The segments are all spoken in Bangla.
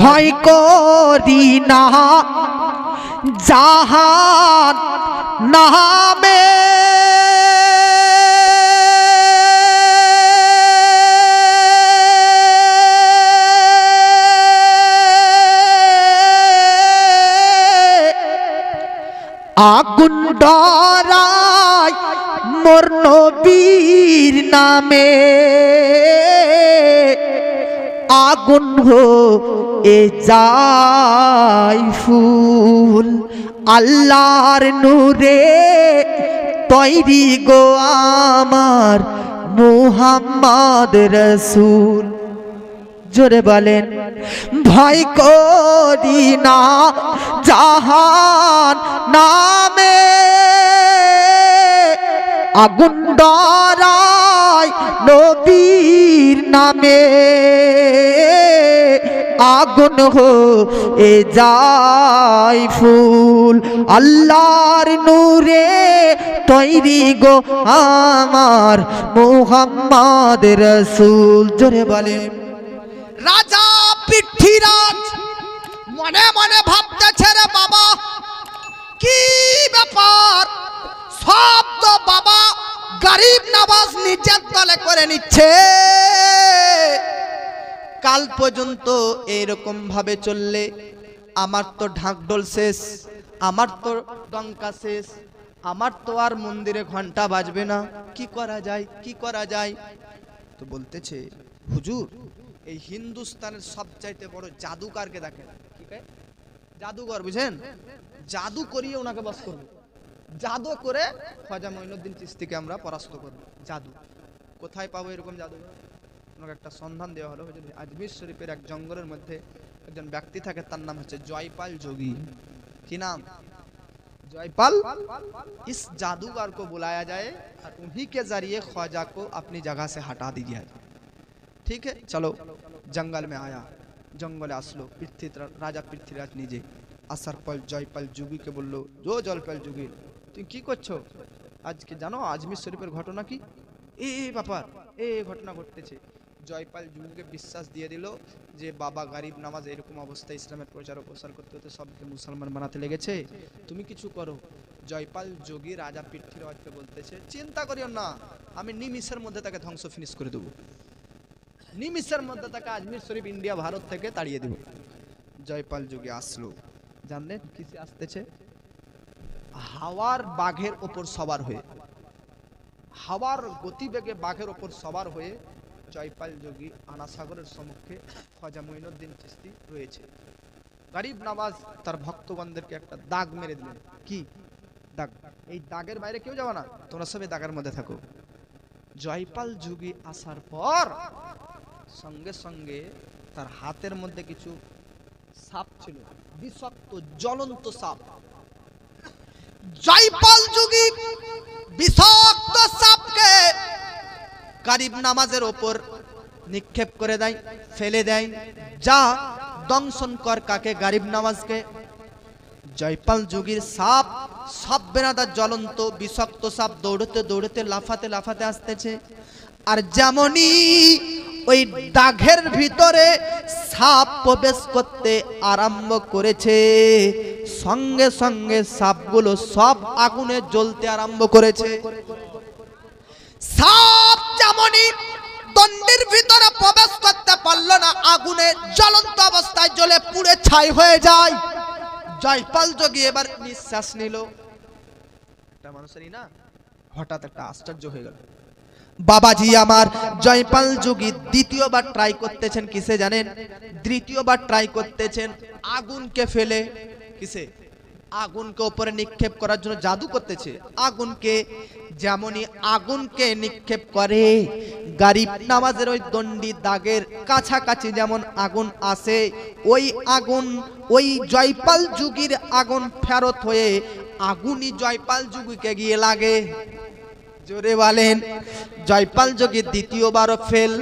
ভয় করি না জাহান নামে আগুন ডরাই মোর নবীর নামে আগুন হয়ে যায় ফুল আল্লাহর নূরে তৈরি গো আমার মুহাম্মদ রাসূল। জোরে বলেন ভয় করি না জাহান নামে আগুন ডরাই নবীর নামে আগুন হয়ে যায় ফুল আল্লাহর নূরে তৈরি গো আমার মুহাম্মদ রাসূল। জোরে বলেন রাজা পৃথ্বীরাজ মনে মনে ভাবতেছে রে বাবা কি ব্যাপার, সব তো বাবা গরিব নওয়াজ নিজের দলে করে নিচ্ছে। কাল পর্যন্ত এইরকম ভাবে চললে আমার তো ঢাকঢোল শেষ, আমার তো ডঙ্কা শেষ, আমার তো আর মন্দিরে ঘন্টা বাজবে না। কি করা যায়, কি করা যায়? তো বলতেছে হুজুর এই হিন্দুস্তানের সবচাইতে বড় জাদুকারকে দেখেন। কি কয়? জাদুকর, বুঝেন? জাদু করিয়ে ওনাকে বস করব, জাদু করে খাজা মঈনুদ্দিন চিশতিকে আমরা পরাস্ত করব। জাদু কোথায় পাবো এরকম জাদুকর? ওনাকে একটা সন্ধান দেওয়া হলো। আজমির শরীফের এক জঙ্গলের মধ্যে একজন ব্যক্তি থাকে, তার নাম হচ্ছে জয়পাল যোগী। কি নাম? जयपाल। इस जादूगर को बुलाया जाए और उन्हीं के जरिए ख्वाजा को अपनी जगह से हटा दिया जाए। ठीक है, चलो जंगल में आया, जंगले आसलो राजा पृथ्वीराज निजे आसार पर जयपाल जोगी के बोलो, जो जयपाल जोगी तुम की करछो आज के जानो आजमिर शरीफेर घटना की ए ব্যাপার ए घटना घटतेছে। জয়পাল যুগকে বিশ্বাস দিয়ে দিল যে বাবা গরিব নামাজ এরকম অবস্থায় ইসলামের প্রচার ও প্রসার করতে হতে সবকে মুসলমান বানাতে লেগেছে, তুমি কিছু করো। জয়পাল যোগী রাজা পৃথ্বীরাজকে বলতেছে চিন্তা করিও না, আমি নিমিষের মধ্যে তাকে ধ্বংস ফিনিশ করে দেব, নিমিষের মধ্যে তাকে আজমির শরীফ ইন্ডিয়া ভারত থেকে তাড়িয়ে দেব। জয়পাল যোগী আসলো, জানলেন কিসে আসতেছে? হাওয়ার বাঘের ওপর সবার হয়ে, হাওয়ার গতিবেগে বাঘের ওপর সবার হয়ে জয়পাল যোগী আনা সাগরের সম্মুখে খাজা মঈনুদ্দিন চিশতি রয়েছে। গরিব নওয়াজ তার ভক্তগণদেরকে একটা দাগ মেরে দিলেন। কি দাগ? এই দাগের বাইরে কেউ যাবে না, তোমরা সবাই দাগের মধ্যে থাকো। জয়পাল যোগী আসার পর সঙ্গে সঙ্গে তার হাতের মধ্যে কিছু সাপ ছিল, বিষাক্ত জ্বলন্ত সাপ। জয়পাল যোগী বিষাক্ত সাপকে গরিব নামাজের ওপর নিক্ষেপ করে দেয়, ফেলে দেয়, যা দংশন কর কাকে? গরিব নামাজকে। জয়পাল যোগীর সাপ, সব বেনাদার জ্বলন্ত বিষাক্ত সাপ দৌড়তে দৌড়তে লাফাতে লাফাতে আসতেছে। আর যেমনি ওই দাগের ভিতরে সাপ প্রবেশ করতে আরম্ভ করেছে, সঙ্গে সঙ্গে সাপগুলো সব আগুনে জ্বলতে আরম্ভ করেছে। সাপ যেমনই দণ্ডির ভিতরে প্রবেশ করতে পারল না, আগুনে জ্বলন্ত অবস্থায় জ্বলে পুড়ে ছাই হয়ে যায়। জয়পাল যোগী এবার নিঃশ্বাস নিল। একটা মানুষেরই না হঠাৎ একটা আশ্চর্য হয়ে গেল। বাবাজি আমার জয়পাল যোগী দ্বিতীয়বার ট্রাই করতেছেন কিসে জানেন? দ্বিতীয়বার ট্রাই করতেছেন আগুনকে ফেলে। কিসে? আগুনকে উপরে নিক্ষেপ করার জন্য জাদু করতেছে। আগুনকে যেমনই আগুনকে নিক্ষেপ করে, গরিব নামাজের ওই দণ্ডি দাগের কাছাকাছি যেমন আগুন আসে, ওই আগুন ওই জয়পাল যোগীর আগুন ফেরত হয়ে আগুনই জয়পাল যোগীকে গিয়ে লাগে। জোরে বলেন। জয়পাল যোগী দ্বিতীয়বারও ফেল।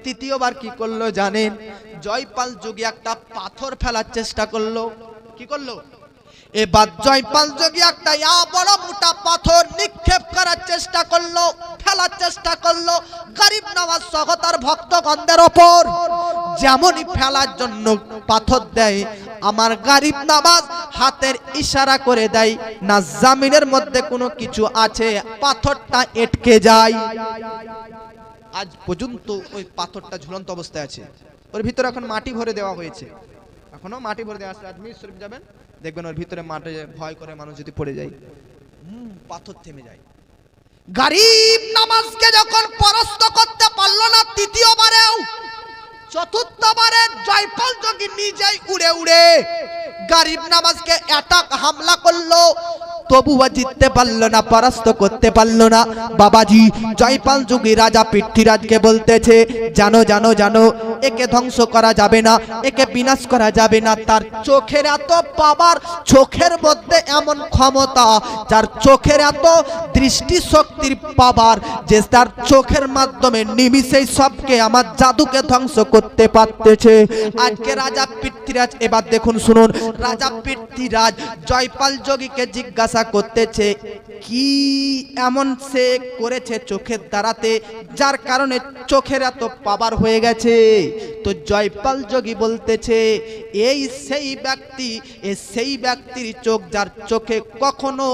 তৃতীয়বার কি করলো জানেন? জয়পাল যোগী একটা পাথর ফেলার চেষ্টা করলো। কি করলো? এবার জয়পাল যোগী একটা বড় মোটা পাথর নিক্ষেপ করার চেষ্টা করলো, ফেলার চেষ্টা করলো গরিব নওয়াজ সহ তার ভক্তগণদের ওপর। যেমনই ফেলার জন্য পাথর দেয়, আমার গরিব নওয়াজ হাতের ইশারা করে দেয় না জমিনের মধ্যে কোনো কিছু আছে, পাথরটা আটকে যায়। আজ পর্যন্ত ওই পাথরটা ঝুলন্ত অবস্থায় আছে, ওর ভিতরে এখন মাটি ভরে দেওয়া হয়েছে, এখনো মাটি ভরে দেওয়া আছে। আজমির শরীফ যাবেন, দেখবেন ওর ভিতরে মাঠে ভয় করে মানুষ যদি পড়ে যায় পাথর থেমে যায়। গরিব নওয়াজকে যখন পরাস্ত করতে পারলো না তৃতীয়বারেও, চতুর্থবারে জয়পাল যোগী নিজেই উড়ে উড়ে গরিব নওয়াজকে অ্যাটাক হামলা করলো, তবুও জিততে পারলো না, পরাস্ত করতে পারলো না। বাবাজি জয়পাল যোগী রাজা পৃথ্বীরাজকে বলতেছে, জানো জানো জানো, একে ধ্বংস করা যাবে না, একে বিনাশ করা যাবে না। তার চোখের এত পাওয়ার, চোখের মধ্যে এমন ক্ষমতা, যার চোখের এত দৃষ্টি শক্তির পাওয়ার, যে তার চোখের মাধ্যমে নিমিষেই সবকে আমার জাদুকে ধ্বংস করতে পারতেছে। আজকে রাজা পৃথ্বীরাজ, এবার দেখুন শুনুন, রাজা পৃথ্বীরাজ জয়পাল যোগীকে জিজ্ঞাসা করতেছে কি এমন সে করেছে চোখের দ্বারাতে, যার কারণে চোখের এত পাওয়ার হয়ে গেছে। তো জয়পাল যোগী বলতেছে, এই সেই ব্যক্তি, সেই ব্যক্তির চোখ যার চোখে কখনো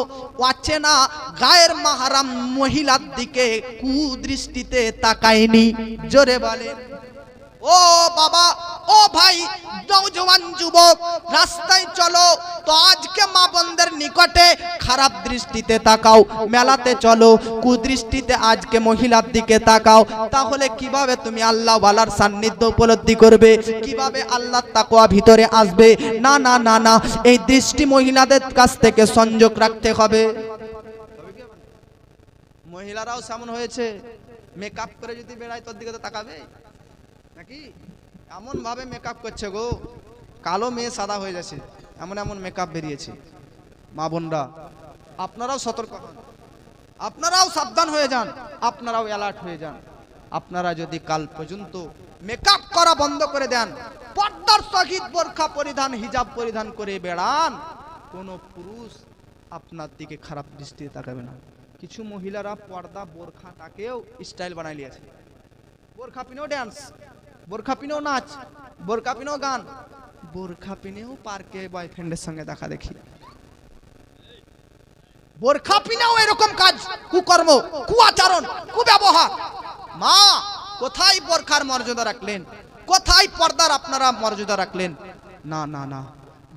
অচেনা গায়ের মাহারাম মহিলার দিকে কুদৃষ্টিতে তাকায়নি। জোরে বলেন ও বাবা, ও ভাই, নওজওয়ান যুবক, রাস্তায় চলো তো আজকে মা বোনদের নিকটে খারাপ দৃষ্টিতে তাকাও, মেলাতে চলো কুদৃষ্টিতে আজকে মহিলার দিকে তাকাও, তাহলে কিভাবে তুমি আল্লাহ ওয়ালার সান্নিধ্য উপলব্ধি করবে, কিভাবে আল্লাহর তাকওয়া ভিতরে আসবে? না না না না, এই দৃষ্টি মহিলাদের কাছ থেকে সংযোগ রাখতে হবে। মহিলারাও সামন হয়েছে, মেকআপ করে যদি বেড়ায় তোর দিকে তো তাকাবে নাকি? এমন ভাবে মেকআপ করছে গো, কালো মেয়ে সাদা হয়ে যাচ্ছে, এমন এমন মেকআপ বেরিয়েছে। মা বোনরা আপনারাও সতর্ক হন, আপনারাও সাবধান হয়ে যান, আপনারাও অ্যালার্ট হয়ে যান। আপনারা যদি কাল পর্যন্ত মেকআপ করা বন্ধ করে দেন, পর্দার সহিত বোরখা পরিধান, হিজাব পরিধান করে বেড়ান, কোনো পুরুষ আপনার দিকে খারাপ দৃষ্টিতে তাকাবে না। কিছু মহিলারা পর্দা বোরখাটাকেও স্টাইল বানাই লিয়েছে, বোরখা পিনেও ড্যান্স, বোরখা পিনেও নাচ, বোরখা পিনেও গান, বোরখা পিনেও পার্কে বয়ফ্রেন্ডের সঙ্গে দেখা দেখি, বোরখা পিনেও এরকম কাজ, কুকর্ম, কুআচরণ, কুব্যবহার। মা, কোথায় বোরখার মর্যাদা রাখলেন? কোথায় পর্দার আপনারা মর্যাদা রাখলেন? না না না,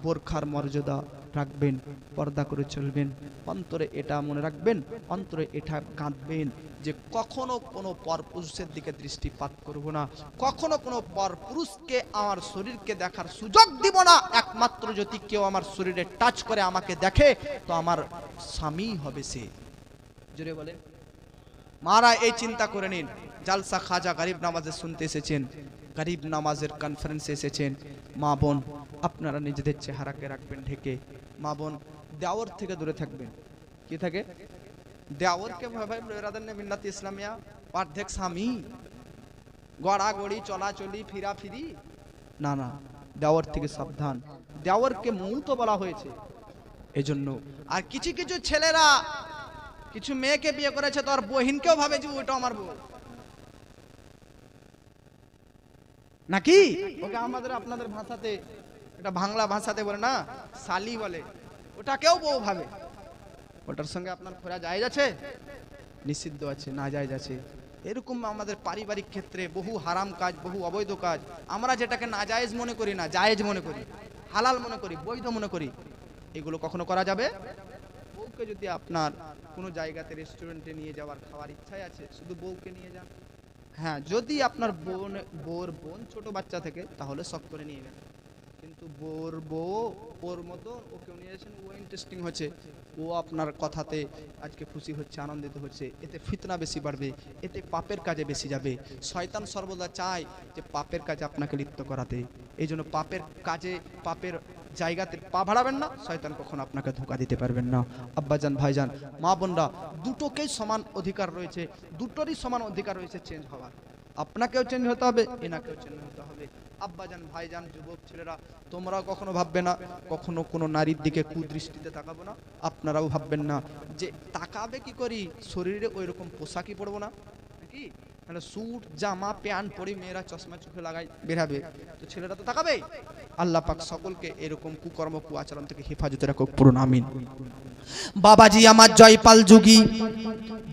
বোরখার মর্যাদা রাখবেন, পর্দা করে চলবেন, অন্তরে এটা মনে রাখবেন, অন্তরে এটা গাঁথবেন যে কখনো কোনো পরপুরুষের দিকে দৃষ্টিপাত করব না, কখনো কোনো পরপুরুষকে আমার শরীরকে দেখার সুযোগ দিব না। একমাত্র যদি কেউ আমার শরীরে টাচ করে আমাকে দেখে, তো আমার স্বামী হবে সে। জোরে বলেন মারা, এই চিন্তা করে নিন। জালসা খাজা গরিব নামাজে শুনতে এসেছেন, গরিব নামাজের কনফারেন্সে এসেছেন, মা বোন আপনারা নিজেদের চেহারাকে রাখবেন ঢেকে। মা বোন দেওয়ার থেকে দূরে থাকবেন। কি থাকে? দেওয়ারকে ভয় ভয় ব্রাদার নে মিন্নাত ইসলামিয়া অর্ধেক স্বামী, গড়াগড়ি, চলাচলি, ফিরাফিরি, না না, দেওয়ার থেকে সাবধান। দেওয়ারকে মৌত বলা হয়েছে এজন্য। আর কিছু কিছু ছেলেরা কিছু মেয়েকে বিয়ে করেছে, তো আর বহিনকেও ভাবে যে ওটা আমার বউ নাকি? ওকে আমাদের আপনাদের ভাষাতে, এটা বাংলা ভাষাতে বলে না, শালি বলে, ওটাকেও বউ ভাবে। ওটার সঙ্গে আপনার খোরা জায়েজ আছে? নিষিদ্ধ আছে, না জায়েজ আছে। এরকম আমাদের পারিবারিক ক্ষেত্রে বহু হারাম কাজ, বহু অবৈধ কাজ, আমরা যেটাকে না জায়েজ মনে করি না জায়েজ মনে করি, হালাল মনে করি, বৈধ মনে করি, এগুলো কখনো করা যাবে? বউকে যদি আপনার কোনো জায়গাতে রেস্টুরেন্টে নিয়ে যাওয়ার খাওয়ার ইচ্ছাই আছে, শুধু বউকে নিয়ে যান। হ্যাঁ, যদি আপনার বউর বোন ছোট বাচ্চা থেকে, তাহলে শখ করে নিয়ে গেলেন। কিন্তু বউর বউ ওর মতো ওকেও নিয়ে যাচ্ছেন, ও ইন্টারেস্টিং হচ্ছে, ও আপনার কথাতে আজকে খুশি হচ্ছে, আনন্দিত হচ্ছে, এতে ফিতনা বেশি বাড়বে, এতে পাপের কাজে বেশি যাবে। শয়তান সর্বদা চায় যে পাপের কাজে আপনাকে লিপ্ত করাতে। এই জন্য পাপের কাজে, পাপের জায়গাতে পা বাড়াবেন না, শয়তান কখনো আপনাকে ধোঁকা দিতে পারবেন না। আব্বাজান, ভাইজান, মা বোনরা, দুটোকেই সমান অধিকার রয়েছে, দুটোরই সমান অধিকার রয়েছে চেঞ্জ হওয়ার। আপনাকেও চেঞ্জ হতে হবে, এনাকেও চেঞ্জ হতে হবে। আব্বাজান, ভাইজান, যুবক ছেলেরা, তোমরাও কখনো ভাববে না কখনো কোনো নারীর দিকে কুদৃষ্টিতে তাকাবো না। আপনারাও ভাববেন না যে তাকাবে কি করি, শরীরে ওই রকম পোশাকই পরবো না নাকি, মানে স্যুট জামা প্যান্ট পরে মেয়েরা চশমা চোখে লাগাই বেরাবে, তো ছেলেরা তো তাকাবেই। আল্লাহ পাক সকলকে এরকম কুকর্ম কু আচরণ থেকে হেফাজতে রাখুক, পড়ুন আমিন। বাবাজি আমার জয়পাল যুগী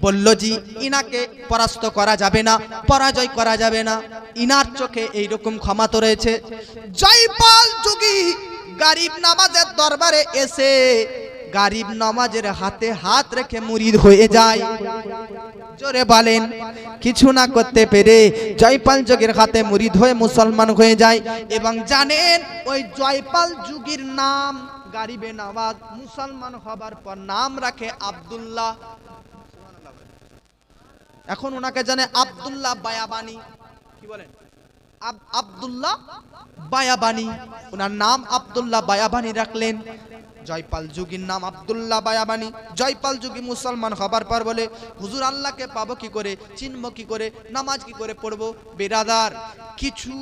বলল জি ইনাকে পরাস্ত করা যাবে না, পরাজয় করা যাবে না, ইনার চোখে এইরকম ক্ষমা তো রয়েছে। জয়পাল যুগী গরিব নামাজের দরবারে এসে গরিব নামাজের হাতে হাত রেখে মুরিদ হয়ে যায়। জোরে বলেন, কিছু না করতে পেরে জয়পাল যোগীর হাতে মুরিদ হয়ে মুসলমান হয়ে যায়। এবং জানেন ওই জয়পাল যুগীর নাম গরিবে নওয়াজ মুসলমান হবার পর নাম রাখে আব্দুল্লাহ। এখন ওনাকে জানে আব্দুল্লাহ বায়াবানি, কি বলেন আব্দুল্লাহ বায়াবানি, ওনার নাম আব্দুল্লাহ বায়াবানি রাখলেন। জয়পাল যুগীর নাম আব্দুল্লাহ বায়াবানি। জয়পাল যুগী মুসলমান হবার পর বলে হুজুর আল্লাহকে পাবো কি করে, চিনবো কি করে, নামাজ কি করে পড়বো? বেরাদার, কিছু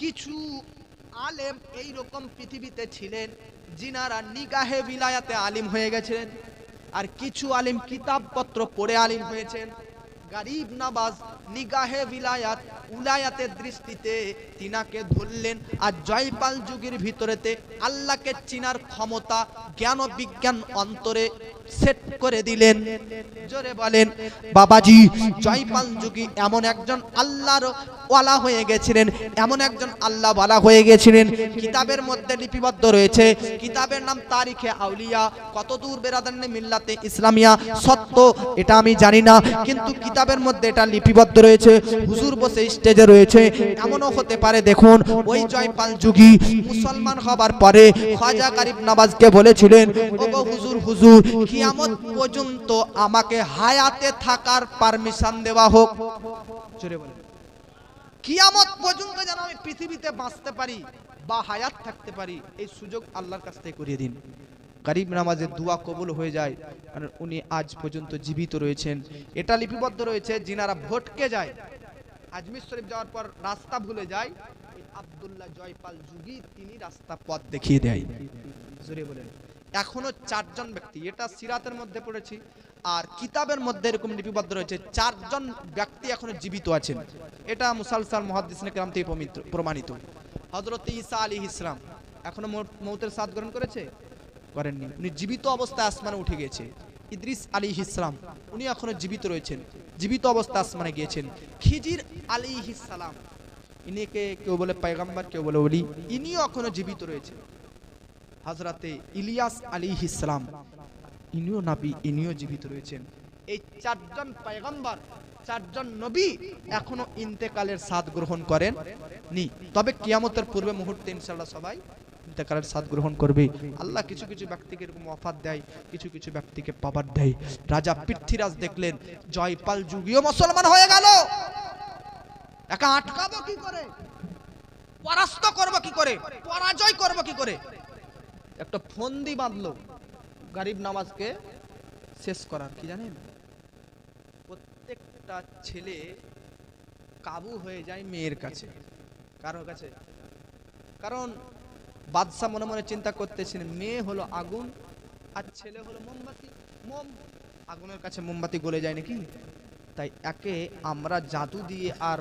কিছু আলেম এই রকম পৃথিবীতে ছিলেন যিনারা নিগাহে বিলায়াতে আলিম হয়ে গেছেন, আর কিছু আলিম কিতাবপত্র পড়ে আলিম হয়েছেন। গরিব নওয়াজ নিগাহে বিলায়াত উলায়াতের দৃষ্টিতে তিনাকে ধরলেন, আর জয়পাল যুগের ভিতরেতে আল্লাহকে চিনার ক্ষমতা জ্ঞান ও বিজ্ঞান অন্তরে সেট করে দিলেন। জোরে বলেন বাবাজি, জয়পাল যুগী এমন একজন আল্লাহর ওয়ালা হয়ে গেছিলেন, এমন একজন আল্লাহ ওয়ালা হয়ে গেছিলেন। কিতাবের মধ্যে লিপিবদ্ধ রয়েছে, কিতাবের নাম তারিখে আউলিয়া। কতদূর বেরাদানে মিল্লাতে ইসলামিয়া সত্য এটা আমি জানি না, কিন্তু কিতাবের মধ্যে এটা লিপিবদ্ধ রয়েছে। হুজুর বসে স্টেজে রয়েছে, এমনও হতে পারে দেখুন ওই জয়পাল যুগী মুসলমান হবার পরে খাজা গরিব নওয়াজকে বলেছিলেন, ওগো হুজুর, হুজুর কিয়ামত পর্যন্ত আমাকে হায়াতে থাকার পারমিশন দেওয়া হোক। জোরে বলেন, কিয়ামত পর্যন্ত যেন আমি পৃথিবীতে বাঁচতে পারি বা হায়াত থাকতে পারি, এই সুযোগ আল্লাহর কাছ থেকে করিয়ে দিন। গরিব নওয়াজের দোয়া কবুল হয়ে যায়, কারণ উনি আজ পর্যন্ত জীবিত রয়েছেন। এটা লিপিবদ্ধ রয়েছে, যিনারা ভটকে যায়, আজমির শরীফ যাওয়ার পর রাস্তা ভুলে যায়, আব্দুল্লাহ জয়পাল যুগী তিনি রাস্তা পথ দেখিয়ে দেয়। জোরে বলেন, এখনো চারজন ব্যক্তি, এটা সিরাতের মধ্যে পড়েছি আর কিতাবের মধ্যে এরকম লিপিবদ্ধ রয়েছে, চারজন ব্যক্তি এখনো জীবিত আছেন। এটা মুসালসাল মুহাদ্দিসিনে কেরাম থেকে প্রমাণিত। হযরত ঈসা আলাইহিস সালাম এখনো মউতের স্বাদ গ্রহণ করেছে? করেননি, উনি জীবিত অবস্থায় আসমানে উঠে গেছে। ইদ্রিস আলাইহিস সালাম উনি এখনো জীবিত রয়েছেন, জীবিত অবস্থায় আসমানে গিয়েছেন। খিজির আলাইহিস সালাম, ইনিকে কেউ বলে পয়গম্বর, কেউ বলে ওলি, ইনিও এখনো জীবিত রয়েছেন। হযরতে ইলিয়াস আলাইহিস সালাম ইনিও নবী, ইনিও জীবিত রয়েছেন। এই চারজন পয়গম্বর, চারজন নবী এখনো ইন্তেকালের স্বাদ গ্রহণ করেন নি, তবে কিয়ামতের পূর্বে মুহূর্তে ইনশাআল্লাহ সবাই ইন্তেকালের স্বাদ গ্রহণ করবে। আল্লাহ কিছু কিছু ব্যক্তিকে এরকম ওয়াফাত দেয়, কিছু কিছু ব্যক্তিকে পাবার দেয়। রাজা পৃথ্বীরাজ দেখলেন জয়পাল যুগীও মুসলমান হয়ে গেল, একা আটকাবো কি করে, পরাস্ত করব কি করে, পরাজয় করব কি করে? একটা ফন্দি বাঁধলো গরিব নওয়াজকে শেষ করার। কি জানেন, প্রত্যেকটা ছেলে কাবু হয়ে যায় মেয়ের কাছে। কারোর কাছে? কারণ বাদশা মনে মনে চিন্তা করতেছেন, মেয়ে হলো আগুন আর ছেলে হলো মোমবাতি। আগুনের কাছে মোমবাতি গলে যায় নাকি? তাই একে আমরা জাদু দিয়ে আর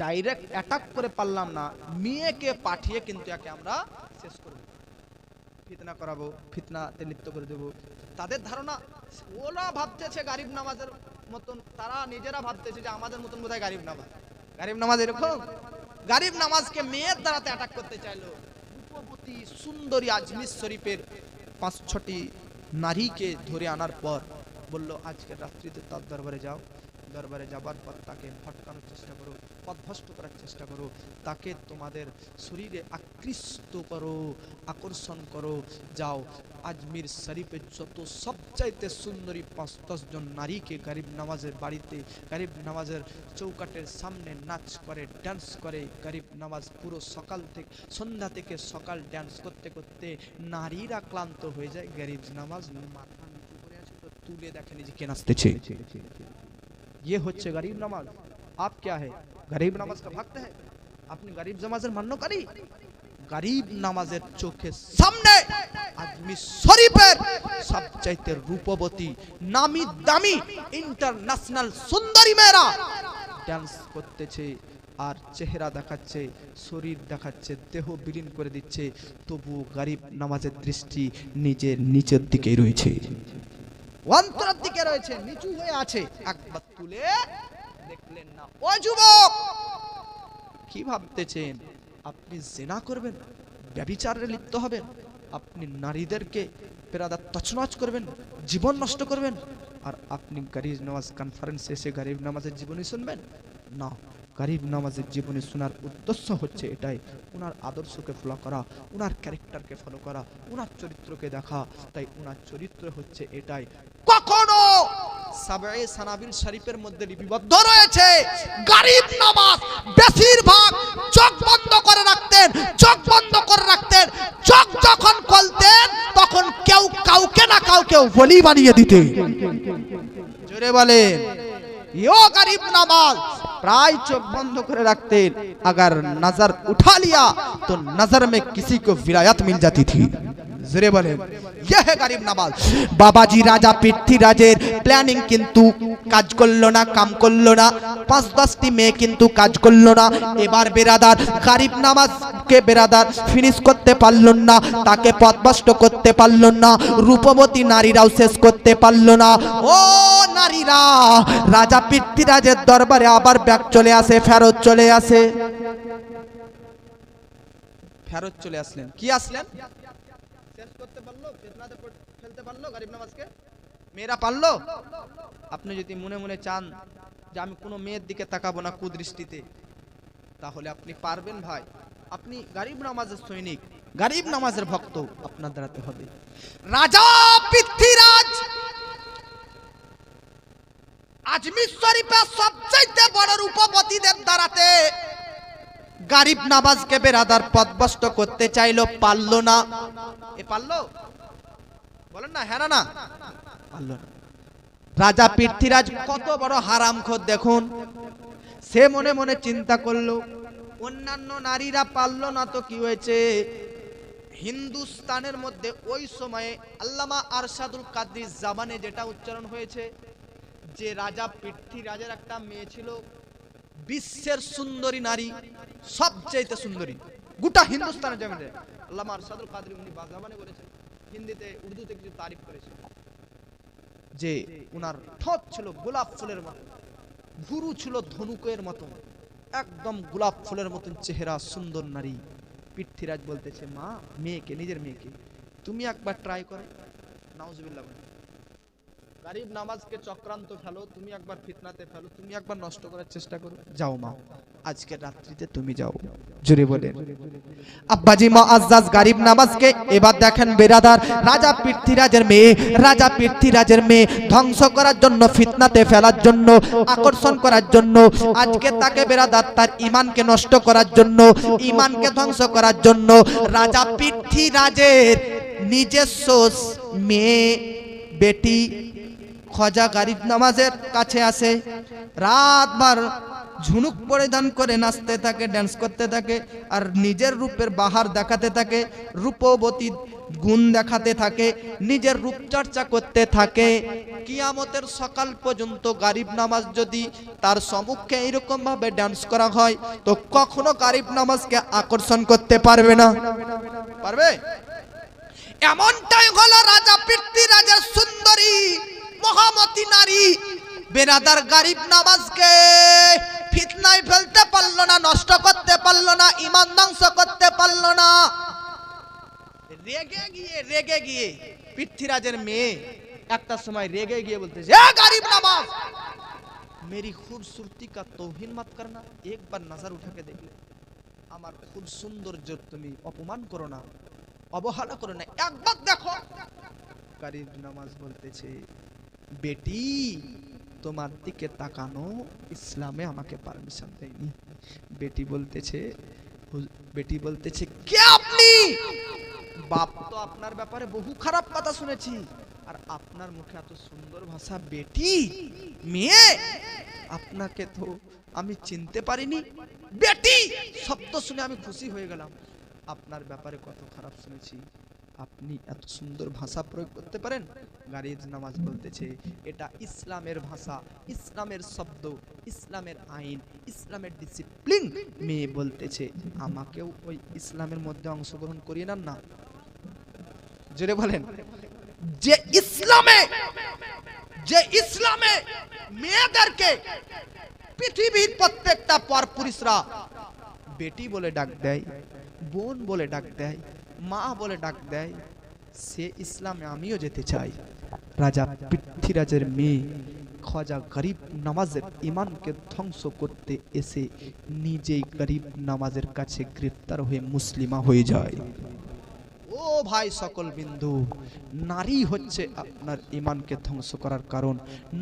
ডাইরেক্ট অ্যাটাক করে পারলাম না, মেয়েকে পাঠিয়ে কিন্তু একে আমরা শেষ করব, ফিতনা করাবো, ফিতনাতে লিপ্ত করে দেবো। তাদের ধারণা, ওরা ভাবতেছে গরিব নওয়াজের মতন, তারা নিজেরা ভাবতেছে যে আমাদের মতন বোধহয় গরিব নওয়াজ। গরিব নওয়াজ এরকম, গরিব নওয়াজকে মেয়ের দ্বারাতে অ্যাটাক করতে চাইলো। রূপবতী সুন্দরী আজমির শরীফের ৫-৬টি নারীকে ধরে আনার পর বলল, আজকে রাত্রিতে তার দরবারে যাও, দরবারে যাবার পর তাকে ভটকানোর চেষ্টা করো, পথভ্রষ্ট করার চেষ্টা করো, তাকে তোমাদের শরীরে আকৃষ্ট করো, আকর্ষণ করো। যাও, আজমির শরীফের যত সবচাইতে সুন্দরী ৫-১০ জন নারীকে গরিব নওয়াজের বাড়িতে, গরিব নওয়াজের চৌকাটের সামনে নাচ করে, ডান্স করে। গরিব নওয়াজ পুরো সকাল থেকে সন্ধ্যা থেকে সকাল ডান্স করতে করতে নারীরা ক্লান্ত হয়ে যায়। গরিব নওয়াজ মাথা নিচু করে আছে, তো তুলে দেখে নিজেকে নাচতেছে। ये होच्छे गरीब नमाज। आप क्या है? गरीब नमाज का भक्त है? আপনি গরিব নামাজের মান্যকারী? গরিব নামাজের চোখের সামনে আজমির শরীফের সবচাইতে রূপবতী, নামি দামি, ইন্টারন্যাশনাল সুন্দরী মেয়েরা ডান্স করতেছে আর চেহারা দেখাচ্ছে, শরীর দেখাচ্ছে, দেহ বিলীন করে দিচ্ছে, তবু গরিব নামাজের দৃষ্টি নিজের নিচের দিকেই রয়েছে, অন্তরের দিকে রয়েছে, নিচু হয়ে আছে। একবার তুলে দেখলেন না? ও যুবক, কি ভাবতেছেন আপনি জিনা করবেন, ব্যভিচারে লিপ্ত হবেন, আপনি নারীদেরকে পেরাদার তছনছ করবেন, জীবন নষ্ট করবেন, আর আপনি গরিব নামাজ কনফারেন্সে এসে গরিব নামাজের জীবনী শুনবেন? না, গরিব নামাজের জীবনী শোনার উদ্দেশ্য হচ্ছে এটাই, ওনার আদর্শকে ফলো করা, ওনার ক্যারেক্টারকে ফলো করা, ওনার চরিত্রকে দেখা। তাই ওনার চরিত্র হচ্ছে এটাই। কখনো সাবঈ সানাবিল শরীফের মধ্যে লিপিবদ্ধ রয়েছে গরিব নামাজ বেশিরভাগ চোখ বন্ধ করে রাখতেন, চোখ বন্ধ করে রাখতেন, চোখ যখন খুলতেন তখন কেউ কাউকে না কাউকে ওলি বানিয়ে দিতেন। জোরে বলেন, यो गरीब नमाज प्राय चोख बंद करे रखते, अगर नजर उठा लिया तो नजर में किसी को विलायत मिल जाती थी। जरे बोले, ये है गरीब नमाज। बाबाजी राजा पृथ्वीराजेर प्लानिंग किन्तु काज करलो ना, काम करलो ना, 5-10टी मेये किन्तु काज करलो ना। एबार बेरादार गरीब नमाज के बेरादार फिनिश करते पारलो ना, ताके पथभ्रष्ट करते पारलो ना, रूपवती नारीराও शेष करते पारलो ना। ओ नारीरा राजा पृथ्वीराजेर दरबारे आबार बैक चले आसे, फेरत चले आसे, फेरत चले आसलेन। कि आसलेन? শেষ করতে পারলো, ফিতনাতে ফেলতে পারলো গরিব নামাজকে? মেয়েরা পারলো? আপনি যদি মনে মনে চান যে আমি কোনো মেয়ের দিকে তাকাবো না কুদৃষ্টিতে, তাহলে আপনি পারবেন ভাই। আপনি গরিব নামাজের সৈনিক, গরিব নামাজের ভক্ত, আপনার দাঁড়াতে হবে। রাজা পৃথ্বীরাজ আজমির শরীফের সবচেয়ে বড় রূপবতীদের দ্বারাতে গরিব নামাজকে বেরাদার পথভ্রষ্ট করতে চাইলো, পারলো না। এ পারলো? বলেন না, হ্যাঁ না? পারলো না। রাজা পৃথ্বীরাজ কত বড় হারামখোর দেখুন। সে মনে মনে চিন্তা করলো, অন্যান্য নারীরা পারলো না তো কি হয়েছে, হিন্দুস্তানের মধ্যে ওই সময়ে আল্লামা আরশাদুল কাদরির জামানে যেটা উচ্চারণ হয়েছে যে রাজা পৃথ্বীরাজের একটা মেয়ে ছিল বিশ্বের সুন্দরী নারী, সবচেয়ে সুন্দরী গোটা হিন্দুস্তানের জমিনে। আল্লামা আরশাদুল কাদরি উনি বাজামানে করেছেন, হিন্দিতে উর্দুতে কিছু তারিফ করেছেন যে উনার ঠোঁট ছিল গোলাপ ফুলের মতো, ভুরু ছিল ধনুকের মতো, একদম গোলাপ ফুলের মতন চেহারা, সুন্দর নারী। পৃথ্বীরাজ বলতেছে, মা, মেয়েকে, নিজের মেয়েকে তুমি একবার ট্রাই করো। নাউজুবিল্লাহ। গরিব নামাজকে চক্রান্ত ফেলো, তুমি একবার ফিতনাতে ফেলো, তুমি একবার নষ্ট করার চেষ্টা করো। যাও মা, আজকে রাত্রিতে তুমি যাও। জোরে বলে আব্বাজি মুআজ্জাজ গরিব নামাজকে এবার দেখেন বেরাদার রাজা পৃথ্বীরাজের মেয়ে, রাজা পৃথ্বীরাজের মেয়ে ধ্বংস করার জন্য, ফিতনাতে ফেলার জন্য, আকর্ষণ করার জন্য, আজকে তাকে বেরাদার তার ঈমানকে নষ্ট করার জন্য, ঈমানকে ধ্বংস করার জন্য রাজা পৃথ্বীরাজের নিজস্ব মেয়ে বেটি খোজা গরিব নামাজের কাছে আসে। রাতভর ঝুনুক পরিধান করে নাচতে থাকে, ডান্স করতে থাকে, আর নিজের রূপের বাহার দেখাতে থাকে, রূপবতী গুণ দেখাতে থাকে, নিজের রূপচর্চা করতে থাকে। কিয়ামতের সকাল পর্যন্ত গরিব নামাজ যদি তার সম্মুখে এরকম ভাবে ডান্স করা হয় তো কখনো গরিব নামাজকে আকর্ষণ করতে পারবে না। পারবে? এমনটাই হলো রাজা পৃথ্বীরাজের সুন্দরী মহামতি নারী বেরাদার গরিব নামাজকে ফিতনায় ফেলতে পারলো না, নষ্ট করতে পারলো না, ঈমান ধ্বংস করতে পারলো না। রেগে গিয়ে পৃথ্বীরাজের মেয়ে একটা সময় রেগে গিয়ে বলতেছে, এ গরিব নামাজ, मेरी खूबसूरती का तौहीन मत करना, एक बार नजर उठा के देख ले, আমার খুব সৌন্দর্য তুমি অপমান করো না, অবহেলা করো না, একবার দেখো। গরিব নামাজ বলতেছে, বেটি, তোমার দিকে তাকানো ইসলামে আমাকে পারমিশন দেয়নি। বেটি বলতেছে কে আপনি? বাপ তো আপনার ব্যাপারে বহু খারাপ কথা শুনেছি, আর আপনার মুখে এত সুন্দর ভাষা বেটি মেয়ে, আপনাকে তো আমি চিনতে পারিনি। বেটি শব্দ শুনে আমি খুশি হয়ে গেলাম। আপনার ব্যাপারে কত খারাপ শুনেছি, আপনি এত সুন্দর ভাষা প্রয়োগ করতে পারেন। গারিব নামাজ বলতেছে এটা ইসলামের ভাষা, ইসলামের শব্দ, ইসলামের আইন, ইসলামের ডিসিপ্লিন। মেয়ে বলতেছে আমাকেও ওই ইসলামের মধ্যে অংশগ্রহণ করিয়ে নেন না। জোরে বলেন, যে ইসলামে মেয়েদেরকে পৃথিবীর প্রত্যেকটা পরপুরুষরা বেটি বলে ডাক দেয়, বোন বলে ডাক দেয়, মা বলে ডাক দেয়, সে ইসলামে আমিও যেতে চাই। রাজা পৃথ্বীরাজের মেয়ে খাজা গরিব নামাজের ইমানকে ধ্বংস করতে এসে নিজেই গরিব নামাজের কাছে গ্রেফতার হয়ে মুসলিমা হয়ে যায়। ও ভাই সকল বিন্দু, নারী হচ্ছে আপনার ইমানকে ধ্বংস করার কারণ,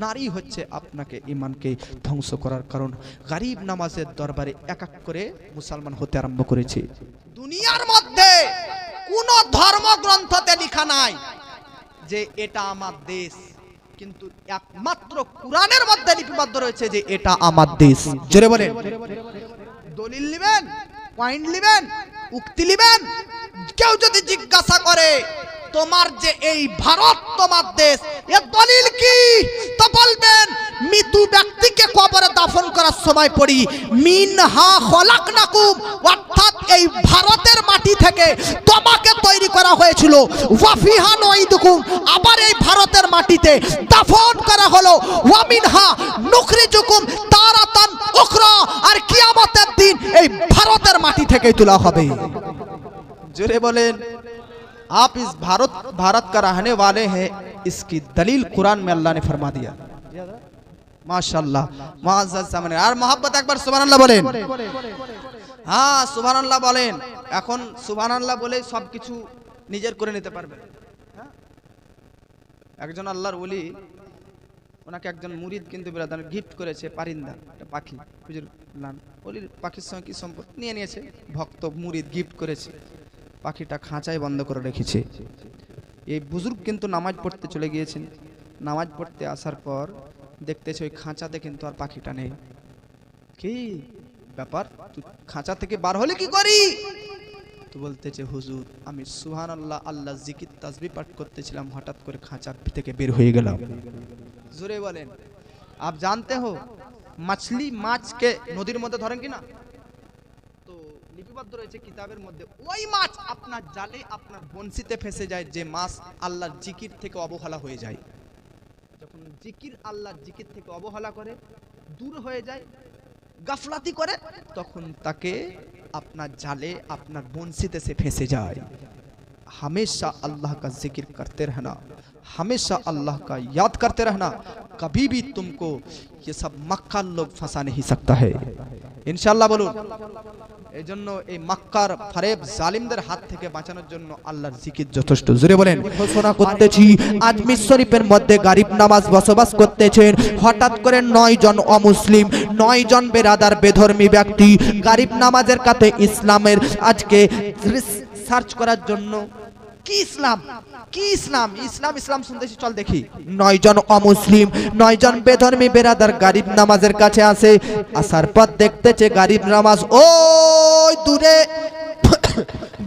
নারী হচ্ছে আপনাকে ইমানকে ধ্বংস করার কারণ। গরিব নামাজের দরবারে এক এক করে মুসলমান হতে আরম্ভ করেছে। দুনিয়ার মধ্যে কোন ধর্মগ্রন্থতে লেখা নাই যে এটা আমার দেশ, কিন্তু একমাত্র কোরআনের মধ্যে লিপিবদ্ধ রয়েছে যে এটা আমার দেশ। জোরে বলেন, দলিল নেবেন, পয়েন্ট নেবেন, উক্তি নেবেন। কেউ যদি জিজ্ঞাসা করে তোমার যে এই ভারত তোমার দেশ, এর দলিল কি, তো বলবেন মৃত্যু ব্যক্তিকে কবরে দাফন করার সময় পড়ি মিনহা খলাকনাকুম, অর্থাৎ এই ভারতের মাটি থেকে তোমাকে তৈরি করা হয়েছিল, ওয়া ফিহা নুঈদুকুম, আবার এই ভারতের মাটিতে দাফন করা হলো, ওয়া মিনহা নুখরিজুকুম তারাতান উখরা, আর কিয়ামতের দিন এই ভারতের মাটি থেকেই তোলা হবে। जोरे बोलें, आप इस भारत का रहने वाले हैं, इसकी दलील कुरान में अल्लाह ने फरमा दिया। माशाअल्लाह, मुअज़्ज़ज़ सामने और मोहब्बत एक बार सुभान अल्लाह बोलें। हाँ सुभान अल्लाह बोलें। এখন সুবহান আল্লাহ বলে সবকিছু নিজের করে নিতে পারবে। একজন আল্লাহর ওলি, ওনাকে একজন মুরিদ কিন্তু ব্রাদার গিফট করেছে পারিন্দা, একটা পাখি। হুজুর নাম ওলির পাখির সঙ্গে কি সম্পর্ক নিয়ে নিয়েছে, ভক্ত মুরিদ গিফট করেছে। পাখিটা খাঁচায় বন্ধ করে রেখেছে। এই বুজুর্গ কিন্তু নামাজ পড়তে চলে গিয়েছেন। নামাজ পড়তে আসার পর দেখতেছে ওই খাঁচাতে কিন্তু আর পাখিটা নেই। কি ব্যাপার, তুই খাঁচা থেকে বার হলে কি করি? তো বলতেছে হুজুর আমি সুবহানাল্লাহ আল্লাহ জিকির তাসবিহ পাঠ করতেছিলাম, হঠাৎ করে খাঁচা থেকে বের হয়ে গেলাম। জোরে বলেন। आप जानते हो मछली माछ के নদীর মধ্যে ধরেন কি না? তো লিপিবদ্ধ রয়েছে কিতাবের মধ্যে, ওই মাছ আপনার জালে আপনার বনশিতে ফেসে যায় যে মাছ আল্লাহর জিকির থেকে অবহেলা হয়ে যায়। যখন জিকির আল্লাহর জিকির থেকে অবহেলা করে, দূর হয়ে যায়, গাফলাতি করে, তখন তাকে আপনার জালে আপনার বনশিতে से फंसे जाए। हमेशा अल्लाह का जिक्र करते रहना, हमेशा अल्लाह का याद करते रहना, कभी भी तुमको ये सब मक्कार लोग फंसा नहीं सकता है। इंशाअल्लाह बोलून। এজন্য এই মক্কার ফরেব জালিমদের হাত থেকে বাঁচানোর জন্য আল্লাহর জিকির যথেষ্ট। জোরে বলেন। ঘোষণা করতেছি আজমির শরীফের মধ্যে গরিব নামাজ বসবাস করতেছেন। হঠাৎ করে 9 জন অমুসলিম, 9 জন বেরাদার বেধর্মী ব্যক্তি গরিব নামাজের কাছে ইসলামের আজকে সার্চ করার জন্য, কি ইসলাম, কি ইসলাম, ইসলাম ইসলাম শুনতেছি, চল দেখি। 9 জন অমুসলিম, 9 জন বেধর্মী বেরাদার গরিব নামাজের কাছে আসে। আসার পর দেখতেছে গরিব নামাজ ওই দূরে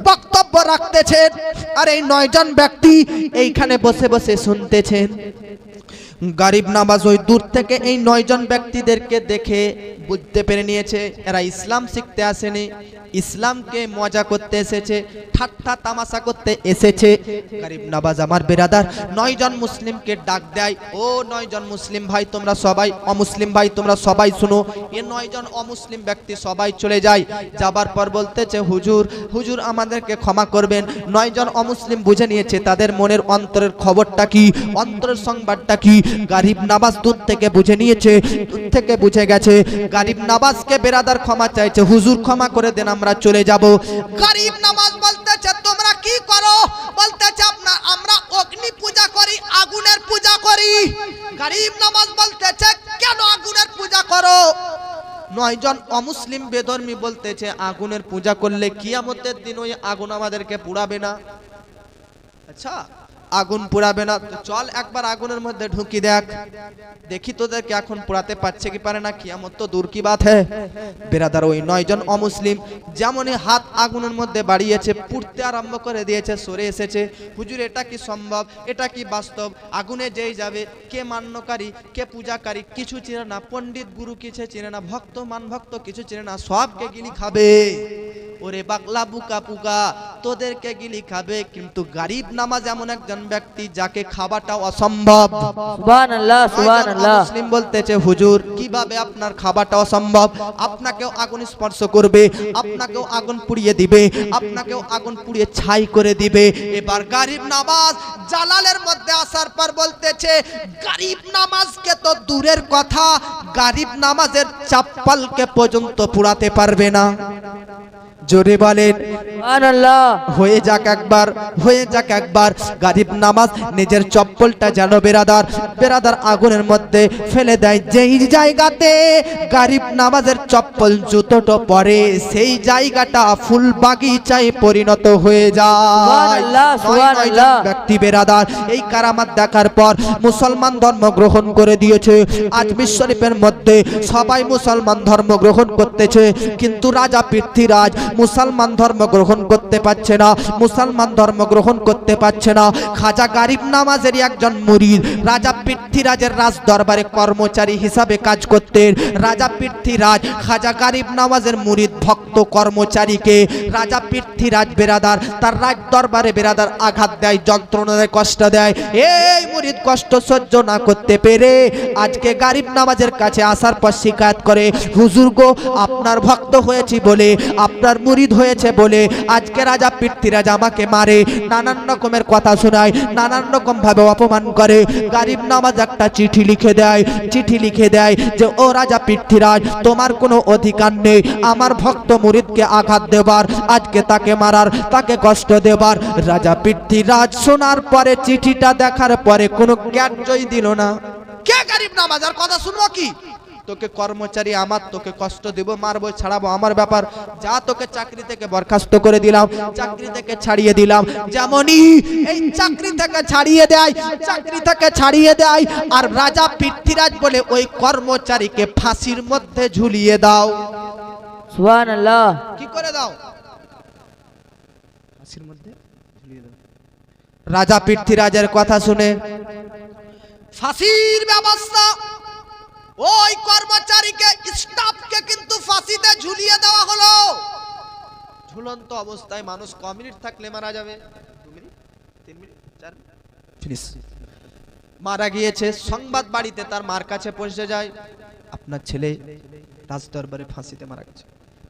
বক্তব্য রাখতেছেন, আর এই 9 জন ব্যক্তি এইখানে বসে বসে শুনতেছেন। গরিব নামাজ ওই দূর থেকে এই 9 জন ব্যক্তিদেরকে দেখে বুঝতে পেরে নিয়েছে এরা ইসলাম শিখতে আসেনি, ইসলামকে মজা করতে এসেছে, ঠাট্টা তামাশা করতে এসেছে। গরিব নওয়াজ আমার বেরাদার 9 জন মুসলিমকে ডাক দেয়, ও 9 জন মুসলিম ভাই তোমরা সবাই, অমুসলিম ভাই তোমরা সবাই শুনো। এ 9 জন অমুসলিম ব্যক্তি সবাই চলে যায়। যাবার পর বলতেছে হুজুর, হুজুর আমাদেরকে ক্ষমা করবেন। 9 জন অমুসলিম বুঝে নিয়েছে তাদের মনের অন্তরের খবরটা কি, অন্তরের সংবাদটা কি। গরিব নওয়াজ দূর থেকে বুঝে নিয়েছে, দূর থেকে বুঝে গেছে। গরিব নওয়াজকে বেরাদার ক্ষমা চাইছে, হুজুর ক্ষমা করে দেন, আমরা চলে যাব। গরিব নওয়াজ বলতেছে তোমরা কি করো? বলতেছে আমরা অগ্নি পূজা করি, আগুনের পূজা করি। গরিব নওয়াজ বলতেছে কেন আগুনের পূজা করো? 9 জন অমুসলিম বেধর্মী বলতেছে আগুনের পূজা করলে কিয়ামতের দিন ওই আগুন আমাদেরকে পুড়াবে না। আচ্ছা আগুন পোড়াবে না, তো চল একবার আগুনের মধ্যে ঢুকি দেখ, দেখি তোদেরকে এখন পোড়াতে পারছে কি পারে না, কিয়ামত তো দূর কি বাত হ্যায়। বেরাদার ওই 9 জন অমুসলিম যেমনই হাত আগুনের মধ্যে বাড়িয়েছে, পুড়তে আরম্ভ করে দিয়েছে, সরে এসেছে। হুজুর এটা কি সম্ভব, এটা কি বাস্তব? আগুনে যেই যাবে, কে মান্যকারী কে পূজাকারী কিছু চিনে না, পণ্ডিত গুরু কিছু চিনে না, ভক্ত মান ভক্ত কিছু চিনে না, সবকে গিলি খাবে। ওরে বাকলা বুকা পুকা, তোদেরকে গিলি খাবে। কিন্তু গরিব নামাজ এমন একজন ব্যক্তি যাকে খাওয়াটা অসম্ভব। সুবহানাল্লাহ সুবহানাল্লাহ। মুসলিম বলতেছে হুজুর কিভাবে আপনার খাওয়াটা অসম্ভব? আপনাকেও আগুন স্পর্শ করবে, আপনাকেও আগুন পুড়িয়ে দিবে, আপনাকেও আগুন পুড়িয়ে ছাই করে দিবে। এবার গরিব নামাজ জালালের মধ্যে আসার পর বলতেছে গরিব নামাজকে তো দূরের কথা, গরিব নামাজের চাপ্পালকে পর্যন্ত পুড়াতে পারবে না। জোরে বলেন সুবহানাল্লাহ। হয়ে যাক একবার, হয়ে যাক একবার। গরিব নামাজ নিজের চপ্পলটা যেন বেরাদার আগুনের মধ্যে ফেলে দেয়। যেই জায়গাতে গরিব নামাজের চপ্পল জুতোটা পরে, সেই জায়গাটা ফুল বাগিচায় পরিণত হয়ে যায়। সুবহানাল্লাহ সুবহানাল্লাহ। ব্যক্তি বেরাদার এই কারামাত দেখার পর মুসলমান ধর্ম গ্রহণ করে দিয়েছে। আজ বিশ্ব শরীফের মধ্যে সবাই মুসলমান ধর্ম গ্রহণ করতেছে, কিন্তু রাজা পৃথ্বীরাজ মুসলমান ধর্ম গ্রহণ করতে পারছে না, মুসলমান ধর্ম গ্রহণ করতে পারছে না। খাজা গরিব নামাজের একজন মুরিদ রাজা পৃথ্বীরাজের রাজ দরবারে কর্মচারী হিসাবে কাজ করতেন। রাজা পৃথ্বীরাজ খাজা গরিব নামাজের মুরিদ ভক্ত কর্মচারীকে রাজা পৃথ্বীরাজ বেরাদার তার রাজ দরবারে বেরাদার আঘাত দেয়, যন্ত্রণা দেয়, কষ্ট দেয়। এই মুরিদ কষ্ট সহ্য না করতে পেরে আজকে গরিব নামাজের কাছে আসার পর শিকায়ত করে, হুজুর গো আপনার ভক্ত হয়েছি বলে, আপনার মুরিদ হয়েছে বলে আজকে রাজা পৃথ্বীরাজ আমাকে মারে, নানান রকমের কথা শোনায়, নানান রকম ভাবে অপমান করে। গরিব নামাজ একটা চিঠি লিখে দেয় যে ও রাজা পৃথ্বীরাজ তোমার কোনো অধিকার নেই আমার ভক্ত মুরিদকে আঘাত দেবার, আজকে তাকে মারার, তাকে কষ্ট দেবার। রাজা পৃথ্বীরাজ শোনার পরে, চিঠিটা দেখার পরে কোনো গ্যাটজই দিল না। কে গরিব নামাজের কথা শুনবো কি? তোকে কর্মচারী আমার, তোকে কষ্ট দেব, মারবো, ছাড়াবো আমার ব্যাপার, যা তোকে চাকরি থেকে বরখাস্ত করে দিলাম, চাকরি থেকে ছাড়িয়ে দিলাম। যেমনই এই চাকরি থেকে ছাড়িয়ে দেয় আর রাজা পৃথ্বীরাজ বলে ওই কর্মচারীকে ফাঁসির মধ্যে ঝুলিয়ে দাও। সুবহানাল্লাহ। কি করে দাও? ফাঁসির মধ্যে ঝুলিয়ে দাও। রাজা পৃথ্বীরাজের কথা শুনে ফাঁসির ব্যবস্থা, ওই কর্মচারীকে স্টাফকে কিন্তু ফাঁসিতে ঝুলিয়ে দেওয়া হলো। ঝুলন্ত অবস্থায় মানুষ ক মিনিট থাকলে মারা যাবে? 2 মিনিট, 3 মিনিট, 4 মিনিট। মারা গিয়েছে। সংবাদ বাড়িতে তার মার কাছে পৌঁছে যায়, আপনার ছেলে রাজ দরবারে ফাঁসিতে মারা গেছে।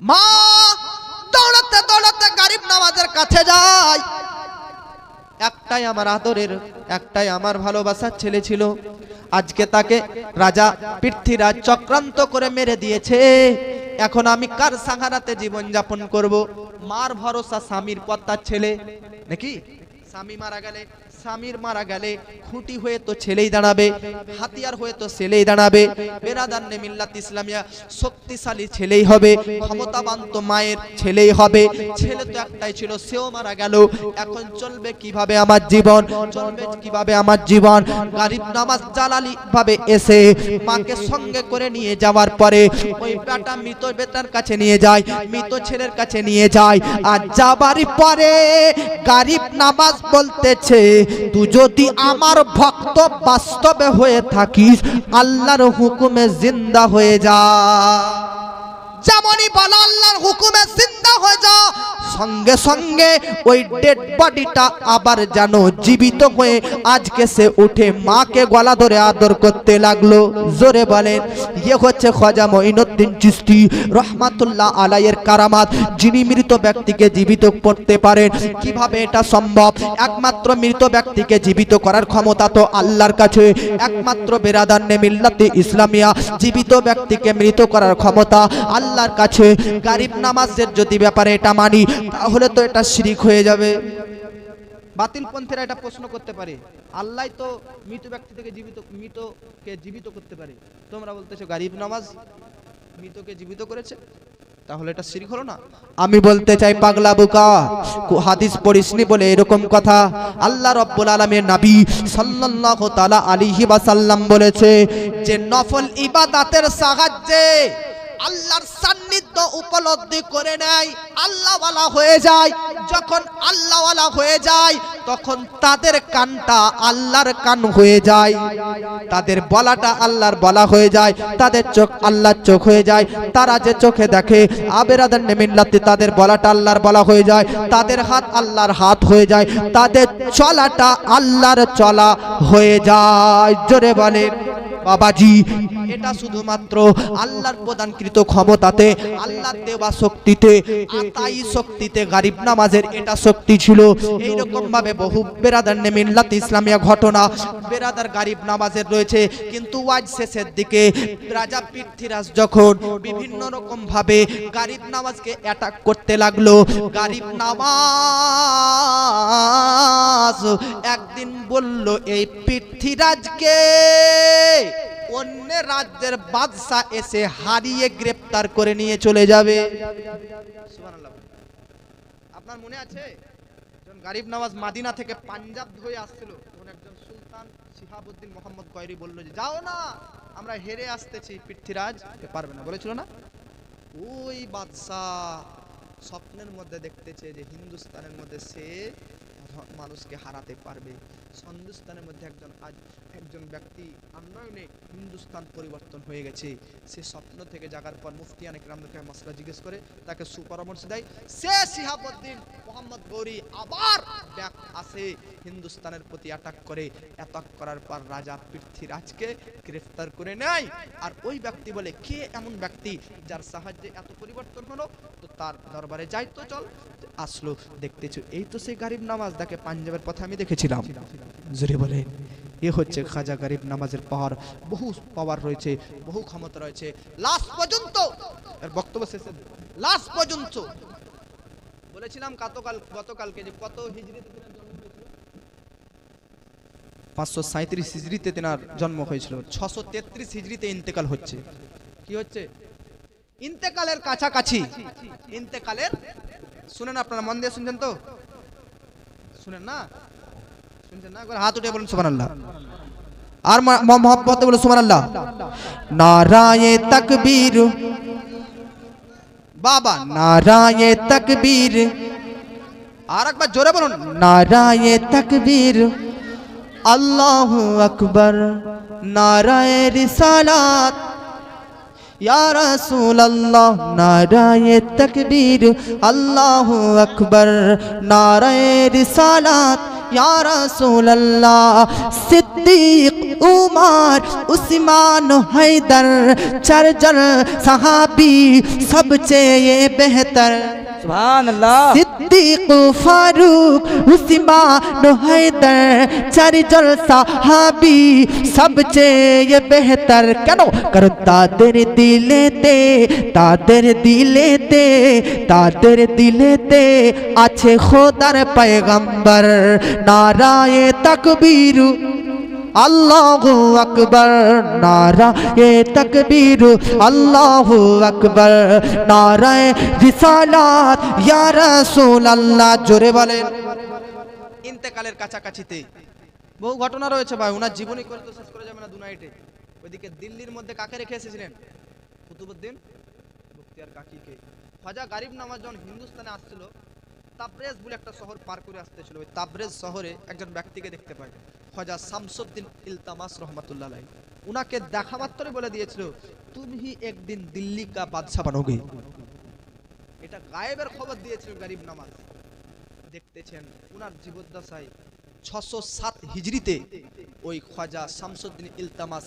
মা দৌড়াতে দৌড়াতে গরিব নামাজের কাছে যায়। একটাই আমার আদরের, একটাই আমার ভালোবাসার ছেলে ছিল, আজকে তাকে রাজা পৃথ্বীরাজ চক্রান্ত করে মেরে দিয়েছে। এখন আমি কার সাহারাতে জীবন যাপন করব? মার ভরসা স্বামীর পত্তার ছেলে নাকি? স্বামী মারা গেলে, স্বামীর মারা গেলে খুঁটি হয়ে তো ছেলেই দাঁড়াবে, হাতিয়ার হয়ে তো ছেলেই দাঁড়াবে। বেরাদার নে মিল্লাত ইসলামিয়া শক্তিশালী ছেলেই হবে, ক্ষমতাবান তো মায়ের ছেলেই হবে। ছেলে তো একটাই ছিল, সেও মারা গেল। এখন চলবে কিভাবে আমার জীবন? চলবে কিভাবে আমার জীবন? গরিব নামাজ জালালি ভাবে এসে মাকে সঙ্গে করে নিয়ে যাওয়ার পরে ওই বেটা মৃত বেটার কাছে নিয়ে যায়, মৃত ছেলের কাছে নিয়ে যায়। আর যাবার পরে গরিব নামাজ বলতেছে তুই যদি আমার ভক্ত বাস্তবে হয়ে থাকিস, আল্লাহর হুকুমে জিন্দা হয়ে যা। যেমনই বলা আল্লাহর হুকুমে জিন্দা হয়ে যা, সঙ্গে সঙ্গে ওই ডেড বডিটা আবার যেন জীবিত হয়ে আজকে সে উঠে মাকে গলা ধরে আদর করতে লাগলো। জোরে বলেন ইয়ে হচ্ছে খাজা মঈনুদ্দিন চিশতি রহমাতুল্লাহ আলাইহির কারামাত, যিনি মৃত ব্যক্তিকে জীবিত করতে পারেন। কিভাবে এটা সম্ভব? একমাত্র মৃত ব্যক্তিকে জীবিত করার ক্ষমতা তো আল্লাহর কাছে। একমাত্র বেরাদার নে মিল্লাতে ইসলামিয়া জীবিত ব্যক্তিকে মৃত করার ক্ষমতা আল্লাহর কাছে। গরিব নামাজের যদি ব্যাপারে এটা মানি, তাহলে তো এটা শিরক হয়ে যাবে। বাতিল পন্থীরা এটা প্রশ্ন করতে পারে, আল্লাহ তো মৃত ব্যক্তি থেকে মৃতকে জীবিত করতে পারে, তোমরা বলতেছো গরিব নামাজ মৃতকে জীবিত করেছে। তাহলে এটা শিরক হলো না? আমি বলতে চাই পাগলা বুকা, হাদিস পড়িসনি বলে এরকম কথা। আল্লাহ রাব্বুল আলামিন নবী সাল্লাল্লাহু তাআলা আলাইহি ওয়াসাল্লাম বলেছে যে নফল ইবাদতের সাহায্যে আল্লাহর সান্নিধ্য উপলব্ধি করে নেয়, আল্লাহওয়ালা হয়ে যায়। যখন আল্লাহওয়ালা হয়ে যায় তখন তাদের কানটা আল্লাহর কান হয়ে যায়, তাদের বলাটা আল্লাহর বলা হয়ে যায়, তাদের চোখ আল্লাহর চোখ হয়ে যায়। তারা যে চোখে দেখে আবেরাদান মিল্লাতে তাদের বলাটা আল্লাহর বলা হয়ে যায়, তাদের হাত আল্লাহর হাত হয়ে যায়, তাদের চলাটা আল্লাহর চলা হয়ে যায়। জোরে বলে বাবাজি, এটা শুধুমাত্র আল্লাহর প্রদানকৃত ক্ষমতাতে, আল্লাহর দেওয়া শক্তিতে, আতাই শক্তিতে গারিব নামাজের এটা শক্তি ছিল। এইরকম ভাবে বহু বেরাদার মিল্লাত ইসলামিয়া ঘটনা বেরাদার গারিব নামাজের রয়েছে। কিন্তু ওয়াজ শেষের দিকে রাজা পৃথ্বীরাজ যখন বিভিন্ন রকম ভাবে গারিব নামাজকে অ্যাটাক করতে লাগলো, গারিব নামাজ একদিন বলল এই পৃথ্বীরাজকে অন্য রাজ্যের বাদশা এসে হারিয়ে গ্রেফতার করে নিয়ে চলে যাবে। সুবহানাল্লাহ। আপনার মনে আছে যখন গারিব নামাজ মাদিনা থেকে পাঞ্জাব হয়ে আসছিল, তখন একজন সুলতান শিহাবুদ্দিন মোহাম্মদ কয়রি বলল যে যাও না, আমরা হেরে আসতেছি, পৃথ্বীরাজ পারবে না, বলেছিল না? ওই বাদশা স্বপ্নের মধ্যে দেখতেছে যে হিন্দুস্তানের মধ্যে সে মানুষকে হারাতে পারবে। হিন্দুস্তানের মধ্যে একজন ব্যক্তি উন্নয়নে হিন্দুস্তান পরিবর্তন হয়ে গেছে। সে স্বপ্ন থেকে জাগার পর মুফতিয়ান ইকরামকে মাসলা জিজ্ঞেস করে, তাকে সুপরামর্শ দেয়। সে শিহাবুদ্দিন মোহাম্মদ গৌরী আবার ব্যাক আসে, হিন্দুস্তানের প্রতি অ্যাটাক করে। অ্যাটাক করার পর রাজা পৃথ্বীরাজকে গ্রেফতার করে নেয়। আর ওই ব্যক্তি বলে, কে এমন ব্যক্তি যার সাহায্যে এত পরিবর্তন হলো? তো তার দরবারে যাই, তো চল। আসলো, দেখতেছো এই তো সেই গারিব নামাজ, তাকে পাঞ্জাবের পথে আমি দেখেছিলাম। জোরে বলে, এ হচ্ছে খাজা গারিব নামাজের পাওয়ার। বহু পাওয়ার রয়েছে, বহু ক্ষমতা রয়েছে। লাস্ট পর্যন্ত এর বক্তব্য শেষে লাস্ট পর্যন্ত বলেছিলাম গতকালকে যে কত হিজরিতে তিনার জন্ম হয়েছিল? 537 হিজরিতে তিনার জন্ম হয়েছিল। 633 হিজরিতে ইন্তেকাল হচ্ছে। কি হচ্ছে? ইন্তেকালের কাছাকাছি, ইন্তেকালের। শুনেন, আপনারা মন দিয়ে শুনছেন তো? শুনেন না? শুনছেন না? একবার হাত উঠে বলুন সুবহানাল্লাহ। আর মহব্বতে বলুন সুবহানাল্লাহ। নারায়ে তাকবীর, বাবা নারায়ে তাকবীর। আর একবার জোরে বলুন, নারায়ে তাকবীর, আল্লাহু আকবার, নারায়ে রিসালাত, ইয়া রাসূলুল্লাহ, নারায়ে তাকবীর, আল্লাহু আকবার, নারায়ে রিসালাত, ইয়া রাসূলুল্লাহ। সিদ্দিক, উমর, উসমান, হায়দার, চারজন সাহাবী সবচেয়ে বেহতর। সুবহান আল্লাহ। সিদ্দিক, ফারুক, উসমান, হায়দার, চারজন সাহাবী সবচেয়ে বেহতর। কেন? কারণ তাদের দিলেতে, তাদের দিলেতে, তাদের দিলেতে আছে খোদার পয়গম্বর। নারায়ে তাকবীর, আল্লাহু আকবার, নারায়ে তাকবীর, আল্লাহু আকবার, নারায়ে রিসালাত, ইয়া রাসূলুল্লাহ। জোরে বলেন। ইন্তেকালের কাছাকাছিতে বহু ঘটনা রয়েছে ভাই, ওনার জীবনী করে তো শেষ করা যাবে না দু নাইটে। ওইদিকে দিল্লির মধ্যে কাকে রেখে এসেছিলেন? কুতুবউদ্দিন বখতিয়ার কাকিকে। খাজা গারিব নামাজ যখন হিন্দুস্তানে আসছিল, তাবরেজ বলে একটা শহর পার করে আসতেছিল। ওই তাবরেজ শহরে একজন ব্যক্তিকে দেখতে পায়, খাজা শামসুদ্দিন ইলতামাস রহমাতুল্লাহ আলাইহি। উনাকে দেখা মাত্রই বলে দিয়েছিল, তুমি হি একদিন দিল্লি কা বাদশা বানোগে। এটা গায়েবের খবর দিয়েছিল গারিব নামাজ। দেখতেছেন উনার জীবদ্দশায় 607 হিজরিতে ওই খাজা শামসুদ্দিন ইলতামাস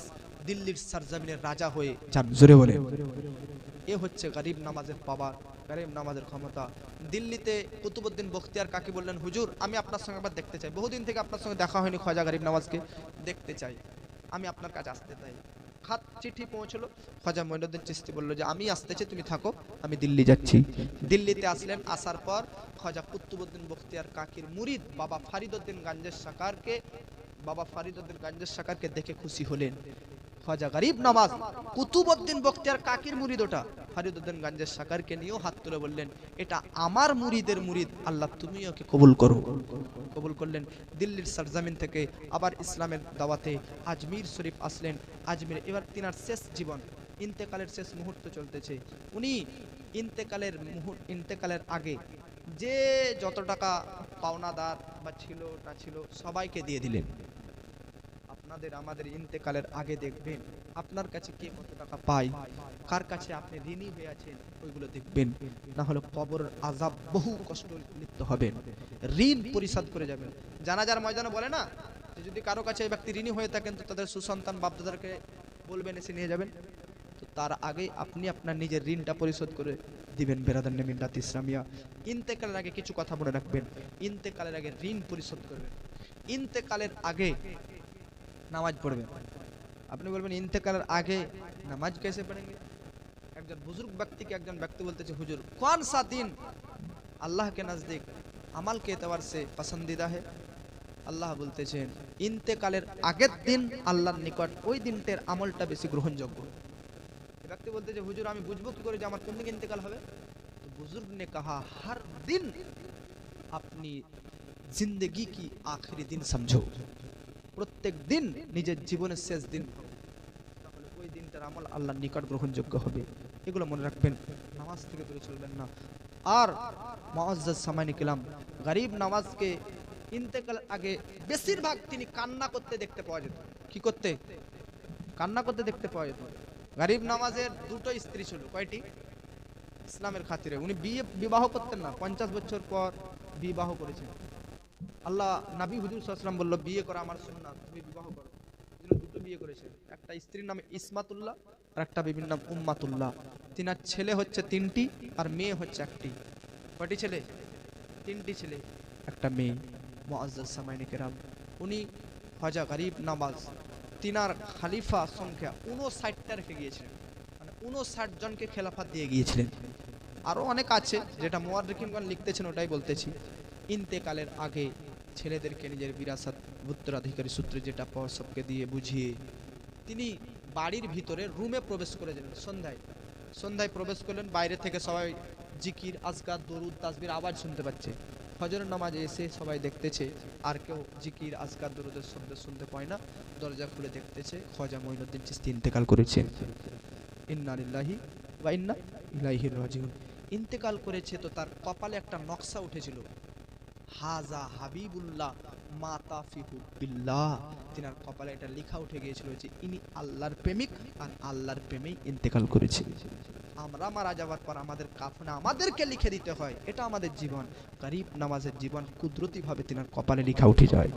দিল্লির সরজমিনের রাজা হয়ে যান। জোরে বলে, এ হচ্ছে গারিব নামাজের পাওয়ার, গারিব নামাজের ক্ষমতা। দিল্লিতে কুতুবউদ্দিন বখতিয়ার কাকি বললেন, হুজুর আমি আপনার সঙ্গে একবার দেখতে চাই, বহুদিন থেকে আপনার সঙ্গে দেখা হয়নি, খাজা গারিব নামাজকে দেখতে চাই, আমি আপনার কাছে আসতে চাই। খাত চিঠি পৌঁছলো। খাজা মঈনুদ্দিন চিশতি বলল যে আমি আসতেছি, তুমি থাকো, আমি দিল্লি যাচ্ছি। দিল্লিতে আসলেন। আসার পর খাজা কুতুবউদ্দিন বখতিয়ার কাকির মুরিদ বাবা ফরিদউদ্দিন গঞ্জেশ সাকারকে, বাবা ফরিদউদ্দিন গঞ্জেশ সাকারকে দেখে খুশি হলেন। খাজা গরিব নওয়াজ কুতুবউদ্দিন বখতিয়ার কাকির মুরিদ, ওটা ফরিদউদ্দিন গঞ্জের সাকারকে নিয়েও হাত তুলে বললেন এটা আমার মুরিদের মুরিদ, আল্লাহ তুমি ওকে কবুল করো। কবুল করলেন। দিল্লির সরজমিন থেকে আবার ইসলামের দাওয়াতে আজমির শরীফ আসলেন। আজমির এবার তিনার শেষ জীবন, ইন্তেকালের শেষ মুহূর্ত চলতেছে। উনি ইন্তেকালের আগে যে যত টাকা পাওনাদার বা ছিল না ছিল সবাইকে দিয়ে দিলেন। আপনাদের আমাদের ইন্তেকালের আগে দেখবেন আপনার কাছে কে কত টাকা পায়, কার কাছে আপনি ঋণী হয়ে আছেন, ওইগুলো দেখবেন। না হলে কবরের আযাব বহু কষ্ট লিপ্ত হবেন, ঋণ পরিশোধ করে যাবেন। জানাজার ময়দানে বলে না যে যদি কারো কাছে এই ব্যক্তি ঋণী হয়ে থাকেন তো তাদের সুসন্তান বাপদাদারকে বলবেন এসে নিয়ে যাবেন। তো তার আগে আপনি আপনার নিজের ঋণটা পরিশোধ করে দিবেন। বেরাদার মিল্লাত ইসলামিয়া, ইন্তেকালের আগে কিছু কথা মনে রাখবেন। ইন্তেকালের আগে ঋণ পরিশোধ করবেন। ইন্তেকালের আগে নামাজ পড়বেন। আপনি বলবেন ইন্তেকালের আগে নামাজ कैसे पढ़ेंगे? একজন বুজুর্গ ব্যক্তিকে একজন ব্যক্তি বলতেছে হুজুর कौन सा दिन अल्लाह के नजदीक अमल के एतबार से पसंदीदा है? আল্লাহ বলতেছেন ইন্তেকালের আগের দিন আল্লাহর নিকট ওই দিনটার আমলটা বেশি গ্রহণযোগ্য। এই ব্যক্তি বলতেছে হুজুর আমি বুঝবো কি করে যে আমার কোন দিন ইন্তেকাল হবে? তো বুজুর্গ ने कहा हर दिन अपनी जिंदगी की आखिरी दिन समझो। প্রত্যেক দিন নিজের জীবনের শেষ দিন, তাহলে ওই দিনটার আমল আল্লাহর নিকট গ্রহণযোগ্য হবে। এগুলো মনে রাখবেন, নামাজ থেকে দূরে চলবেন না। আর মুআজ্জাজ সামাইনি কেলাম, গরিব নওয়াজকে ইন্তেকাল আগে বেশিরভাগ তিনি কান্না করতে দেখতে পাওয়া যেত। কি করতে? কান্না করতে দেখতে পাওয়া যেত। গরিব নওয়াজের দুটো স্ত্রী ছিল, কয়টি? ইসলামের খাতিরে উনি বিবাহ করতেন না, 50 বছর পর বিবাহ করেছেন। আল্লাহ নবী হুজুর সাল্লাল্লাহু আলাইহি ওয়াসাল্লাম বলল বিয়ে করা আমার সুন্নাত, তুমি বিবাহ করো। তিনি দুটো বিয়ে করেছেন, একটা স্ত্রীর নাম ইসমাতুল্লাহ আর একটা বিবির নাম উম্মাতুল্লাহ। তিনার ছেলে হচ্ছে 3টি আর মেয়ে হচ্ছে 1টি। কয়টি ছেলে? 3টি ছেলে, একটা মেয়ে। মুআজ্জাজ সামাইনি কেরাম, উনি খাজা গরিব নওয়াজ তিনার খলিফা সংখ্যা 59টা রেখে গিয়েছিলেন, মানে 59 জনকে খেলাফত দিয়ে গিয়েছিলেন। আরো অনেক আছে যেটা মুআররিখিনগণ লিখতেছেন, ওটাই বলতেছি। ইন্তেকালের আগে ছেলেদেরকে নিজের বিরাসত উত্তরাধিকারী সূত্রে যেটা পাওয়া সবকে দিয়ে বুঝিয়ে তিনি বাড়ির ভিতরে রুমে প্রবেশ করে গেলেন। সন্ধ্যায় প্রবেশ করলেন। বাইরে থেকে সবাই জিকির আজকার দরুদ তাসবির আওয়াজ শুনতে পাচ্ছে। ফজরের নামাজে এসে সবাই দেখতেছে আর কেউ জিকির আজকার দরুদের শব্দ শুনতে পায় না। দরজা খুলে দেখতেছে খাজা মঈনুদ্দিন চিশতি ইন্তেকাল করেছেন। ইন্না লিল্লাহি ওয়া ইন্না ইলাইহি রাজিউন। ইন্তেকাল করেছে তো তার কপালে একটা নকশা উঠেছিল, হাজা হাবিবুল্লাহ মাতা ফি হুবিল্লাহ। তিনার কপালে এটা লেখা উঠে গিয়েছিল যে ইনি আল্লাহর প্রেমিক আর আল্লাহর প্রেমেই ইন্তেকাল করেছে। আমরা মারা যাওয়ার পর আমাদের কাফনে আমাদেরকে লিখে দিতে হয়, এটা আমাদের জীবন। গরিব নওয়াজের জীবন কুদরতি ভাবে তিনার কপালে লেখা উঠে যায়।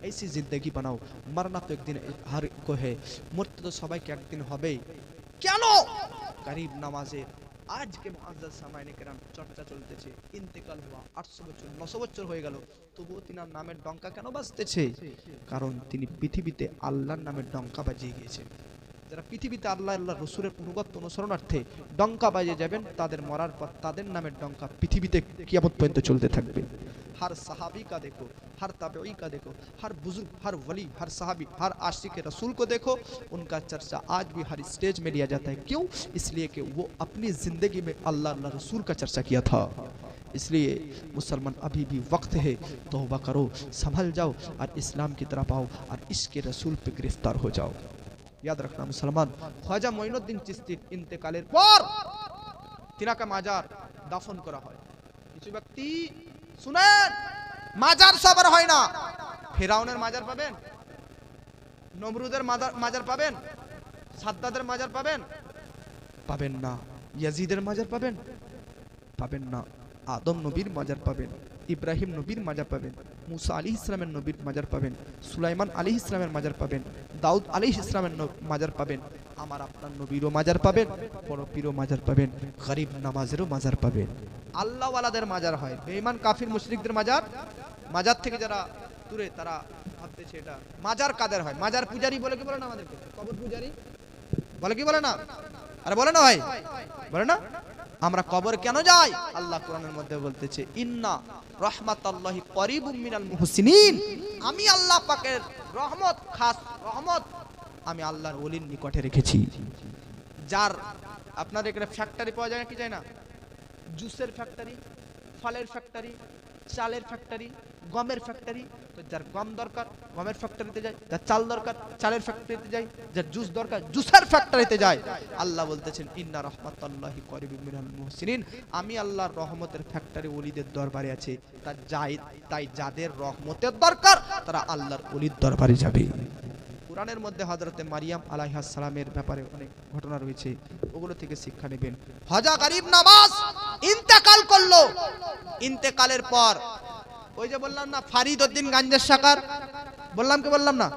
ऐसी जिंदगी बनाओ, मरना तो एक दिन हर को है, मरते तो সবাইকে একদিন হবেই। কেন গরিব নওয়াজের আজকে মুআজ্জাজ সামাইনি কেরাম চর্চা চলতেছে? ইন্তেকাল হওয়া 800 বছর 900 বছর হয়ে গেল, তবুও তিনার নামের ডঙ্কা কেন বাজতেছে? কারণ তিনি পৃথিবীতে আল্লাহর নামের ডঙ্কা বাজিয়ে গিয়েছেন। যারা পৃথিবীতে আল্লাহ আল্লাহ রসুলের অনুগত অনুসরণার্থে ডঙ্কা বাজিয়ে যাবেন, তাদের মরার পর তাদের নামের ডঙ্কা পৃথিবীতে কিয়ামত পর্যন্ত চলতে থাকবে। हर सहाबी का देखो, हर ताबई का देखो, हर बुजुर्ग, हर वली, हर सहाबी, हर आशिक रसूल को देखो, उनका चर्चा आज भी हर स्टेज में लिया जाता है। क्यों? इसलिए कि वो अपनी ज़िंदगी में अल्लाह अल्लाह रसूल का चर्चा किया था। इसलिए मुसलमान अभी भी वक्त है, तौबा करो, संभल जाओ और इस्लाम की तरफ आओ और इसके रसूल पे गिरफ्तार हो जाओ। याद रखना मुसलमान, ख्वाजा मोइनुद्दीन चिश्ती इंतेकालेर पर तिनाके माजार दाफन करा হয়। কিছু ব্যক্তি শুনেন, মাজার সবার হয় না। ফেরাউনের মাজার পাবেন, নমরুদের মাজার পাবেন, সাদ্দাদের মাজার পাবেন, পাবেন না। ইয়াজিদের মাজার পাবেন, পাবেন না। আদম নবীর মাজার পাবেন, ইব্রাহিম নবীর মাজার পাবেন, মুসা আলাইহিস সালামের নবীর মাজার পাবেন, সুলাইমান আলাইহিস সালামের মাজার পাবেন, দাউদ আলাইহিস সালামের মাজার পাবেন, আমার আপনার নবীরও মাজার পাবেন, বড় পীরও মাজার পাবেন, গরিব নওয়াজেরও মাজার পাবেন। আল্লাহ ওয়ালাদের মাজার হয়, বেঈমান কাফির মুশরিকদের মাজার থেকে যারা দূরে তারা ভাবতেছে এটা মাজার কাদের হয়? মাজার পূজারি বলে কি বলে না আমাদেরকে? কবর পূজারি বলে কি বলে না? আরে বলে না ভাই, বলে না? আমরা কবর কেন যাই? আল্লাহ কোরআনের মধ্যে বলতেছে ইন্না রাহমাতাল্লাহি করিবুম মিনাল মুহসিনিন। আমি আল্লাহ পাকের রহমত, খাস রহমত আমি আল্লাহর ওলির নিকটে রেখেছি। যার আপনার এখানে ফ্যাক্টরি পাওয়া যায় না কি যায় না, জুসের ফ্যাক্টরি, ফলের ফ্যাক্টরি, চালের ফ্যাক্টরি, গমের ফ্যাক্টরি, তো যার গম দরকার গমের ফ্যাক্টরিতে যায়, যার চাল দরকার চালের ফ্যাক্টরিতে যায়, যার জুস দরকার জুসের ফ্যাক্টরিতে যায়। আল্লাহ বলতেছেন ইন্না রাহমাতাল্লাহি করিবুম মিনাল মুহসিনিন, আমি আল্লাহর রহমতের ফ্যাক্টরি ওলিদের দরবারে আছে। তাই যাদের রহমতের দরকার তারা আল্লাহর ওলির দরবারে যাবে। কোরআনের মধ্যে হযরতে মারিয়াম আলাইহিস সালামের ব্যাপারে অনেক ঘটনা রয়েছে, ওগুলো থেকে শিক্ষা নেবেন। হজা গরিব নামাজ ইন্তেকাল করলো, ইন্তেকালের পর ওই যে বললাম না ফরিদউদ্দিন গাঞ্জের সাকার, বললাম কি বললাম না,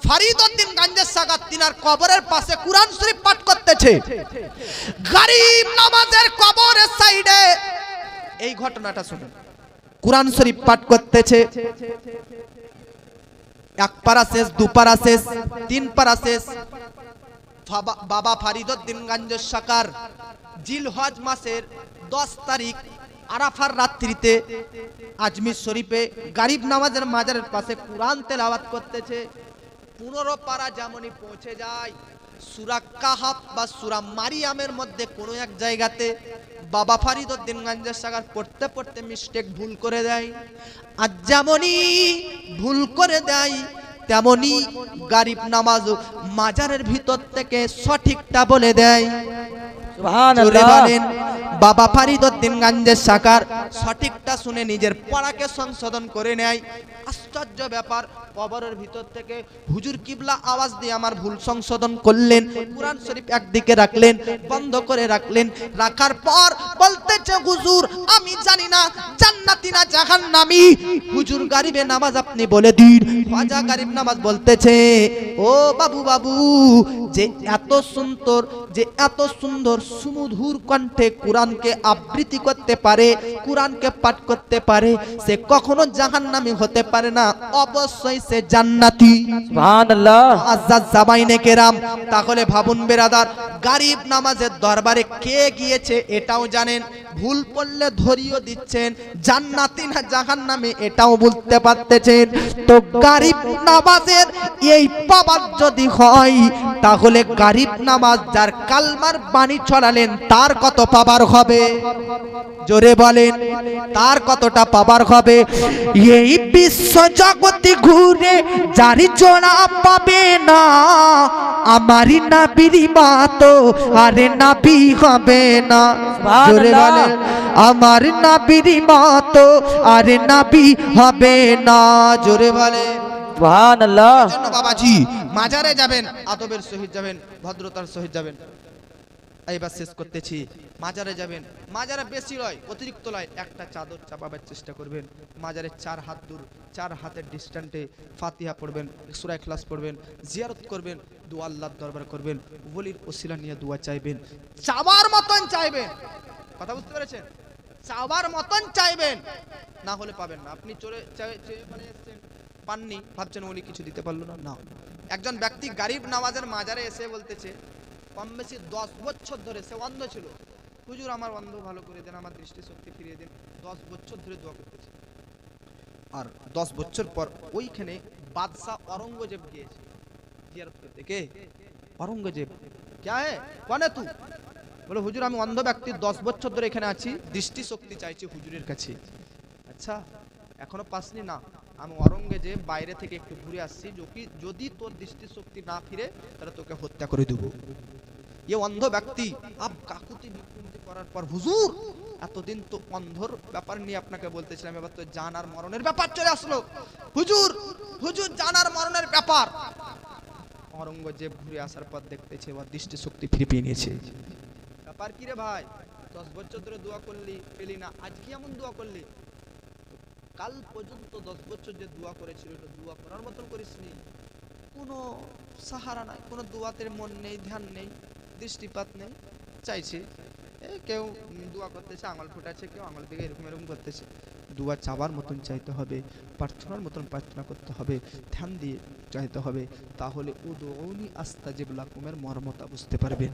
ফরিদউদ্দিন গাঞ্জের সাকার তিনার কবরের পাশে কুরআন শরীফ পাঠ করতেছে। গরিব নামাজের কবরের সাইডে এই ঘটনাটা শুনুন, কুরআন শরীফ পাঠ করতেছে। এক পারা শেষ, দু পারা শেষ, তিন পারা শেষ। বাবা ফরিদউদ্দিন গাঞ্জের সাকার জিলহজ মাসের 10 তারিখ আরাফার রাত্রিতে আজমির শরীফে গরিব নামাজের মাজারের পাশে কুরআন তেলাওয়াত করতেছে। 15 পারা যেমনই পৌঁছে যায়, সূরা কাহাফ বা সূরা মারিয়ামের মধ্যে কোনো এক জায়গাতে বাবা ফরিদউদ্দিন গাঞ্জের সাকার পড়তে পড়তে মিস্টেক ভুল করে দেয়। আর যেমনই ভুল করে দেয় তেমনি গরিব নামাজ মাজারের ভিতর থেকে সঠিকটা বলে দেয়। সুবহানাল্লাহ। বাবা ফরিদউদ্দিন গাঞ্জের সাকার সঠিকটা শুনে নিজের পড়াকে সংশোধন করে নেয়। আশ্চর্য ব্যাপার, কবরের ভিতর থেকে হুজুর কিবলা আওয়াজ দিয়ে আমার ভুল সংশোধন করলেন। কুরআন শরীফ একদিকে রাখলেন, বন্ধ করে রাখলেন। রাখার পর বলতেছে হুজুর আমি জানি না জান্নাতি না জাহান্নামী, হুজুর গরিবে নামাজ আপনি বলে দিন। খাজা গরিব নামাজ বলতেছে ও বাবু বাবু, যে এত সুন্দর সুমধুর কণ্ঠে কোরআনকে আবৃত্তি করতে পারে, কোরআনকে পাঠ করতে পারে, সে কখনো জাহান্নামী হতে পারে না, অবশ্যই সে জান্নাতি। সুবহানাল্লাহ। আজ্জাজ জামাইনে কেরাম, তাহলে ভাবুন বেরাদার, গরিব নামাজের দরবারে কে গিয়েছে এটাও জানেন, ভুল পড়লে ধরিয়ে দিচ্ছেন, জান্নাতি না জাহান্নামী এটাও বলতে পারতেছেন। তো গরিব নামাজের এই পাওয়ার যদি হয়, তাহলে গরিব নামাজ যার কালমার বাণী ছড়ালেন তার কত পাওয়ার হবে, জোরে বলেন, তার কতটা পাওয়ার হবে। এই বিশ্ব জগতে ঘুরে যারি জোড়া পাবে না, আমারই নবীর মতো আরে নবী হবে না। জোরে বলেন, আমার নবীর মতো আরে নবী হবে না। জোরে বলেন সুবহানাল্লাহ। জন্য বাবাজি মাজারে যাবেন, আদবের সহিত যাবেন, ভদ্রতার সহিত যাবেন। এইবার শেষ করতেছি, মাজারে যাবেন, মাজারে বেশি নয়, অতিরিক্ত নয়, একটা চাদর চাপাবার চেষ্টা করবেন। মাজারে 4 হাত দূর, 4 হাতের ডিস্টেন্সে ফাতিহা পড়বেন, সূরা ইখলাস পড়বেন, জিয়ারত করবেন, দোয়া আল্লাহর দরবার করবেন, ওলির ওসিলা নিয়ে দোয়া চাইবেন, চাওয়ার মতন চাইবেন। কথা বুঝতে পেরেছেন? চাওয়ার মতন চাইবেন, না হলে পাবেন না। আপনি মানে এসেছেন, পাননি, ভাবছেন ওলি কিছু দিতে পারলো না। না, একজন ব্যক্তি গরিব নামাজের মাজারে এসে বলতেছে কম বেশি 10 বছর ধরে সে অন্ধ ছিল, হুজুর আমার অন্ধ ভালো করে দেন, আমার দৃষ্টিশক্তি ফিরিয়ে দিন। 10 বছর ধরে দোয়া করতেছে। আর 10 বছর পর ওইখানে বাদশা औरंगजेब গিয়েছে জিয়ারত করতে। কে? औरंगजेब। क्या है? कौन है तू? বলে হুজুর আমি অন্ধ ব্যক্তি, 10 বছর ধরে এখানে আছি, দৃষ্টিশক্তি চাইছি হুজুরের কাছে। আচ্ছা এখনো পাসনি? না, আমি औरंगजेब বাইরে থেকে একটু ঘুরে আসছি, যদি তোর দৃষ্টিশক্তি না ফিরে তাহলে তোকে হত্যা করে দেব। ये অন্ধ ব্যক্তি আব কাকুতি বিকুতি করার পর হুজুর এতদিন তো অন্ধর ব্যাপার নিয়ে আপনাকে বলতেছিলাম, এবার তো জান আর মরণের ব্যাপার চলে আসলো। হুজুর জান আর মরণের ব্যাপার। औरंगजेब ঘুরে আসার পর দেখতেছে ওর দৃষ্টিশক্তি ফিরে পেয়ে নিয়েছে। ব্যাপার কি রে ভাই, 10 বছর ধরে দোয়া করলি পেলি না, আজ কি এমন দোয়া করলি? কাল পর্যন্ত 10 বছর যে দোয়া করেছিল এটা দোয়া করার মতন করিসনি, কোনো সাহারা নাই, কোনো দোয়াতে মন নেই, ধ্যান নেই, দৃষ্টিপাত নেই। চাইছে কেউ দোয়া করতেছে আঙুল ফুটাচ্ছে, কেউ আঙুল দিকে এরকম করতেছে। দোয়া চাওয়ার মতন চাইতে হবে, প্রার্থনার মতন প্রার্থনা করতে হবে, ধ্যান দিয়ে চাইতে হবে, তাহলে উদউনি আস্তাজিব লাকুমের মর্মতা বুঝতে পারবেন।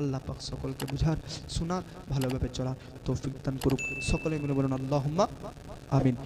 আল্লাহ পাক সকলকে বুঝার, শোনার, ভালোভাবে চলার তৌফিক দান করুক। সকলে মিলে বলুন আল্লাহুম্মা আমিন।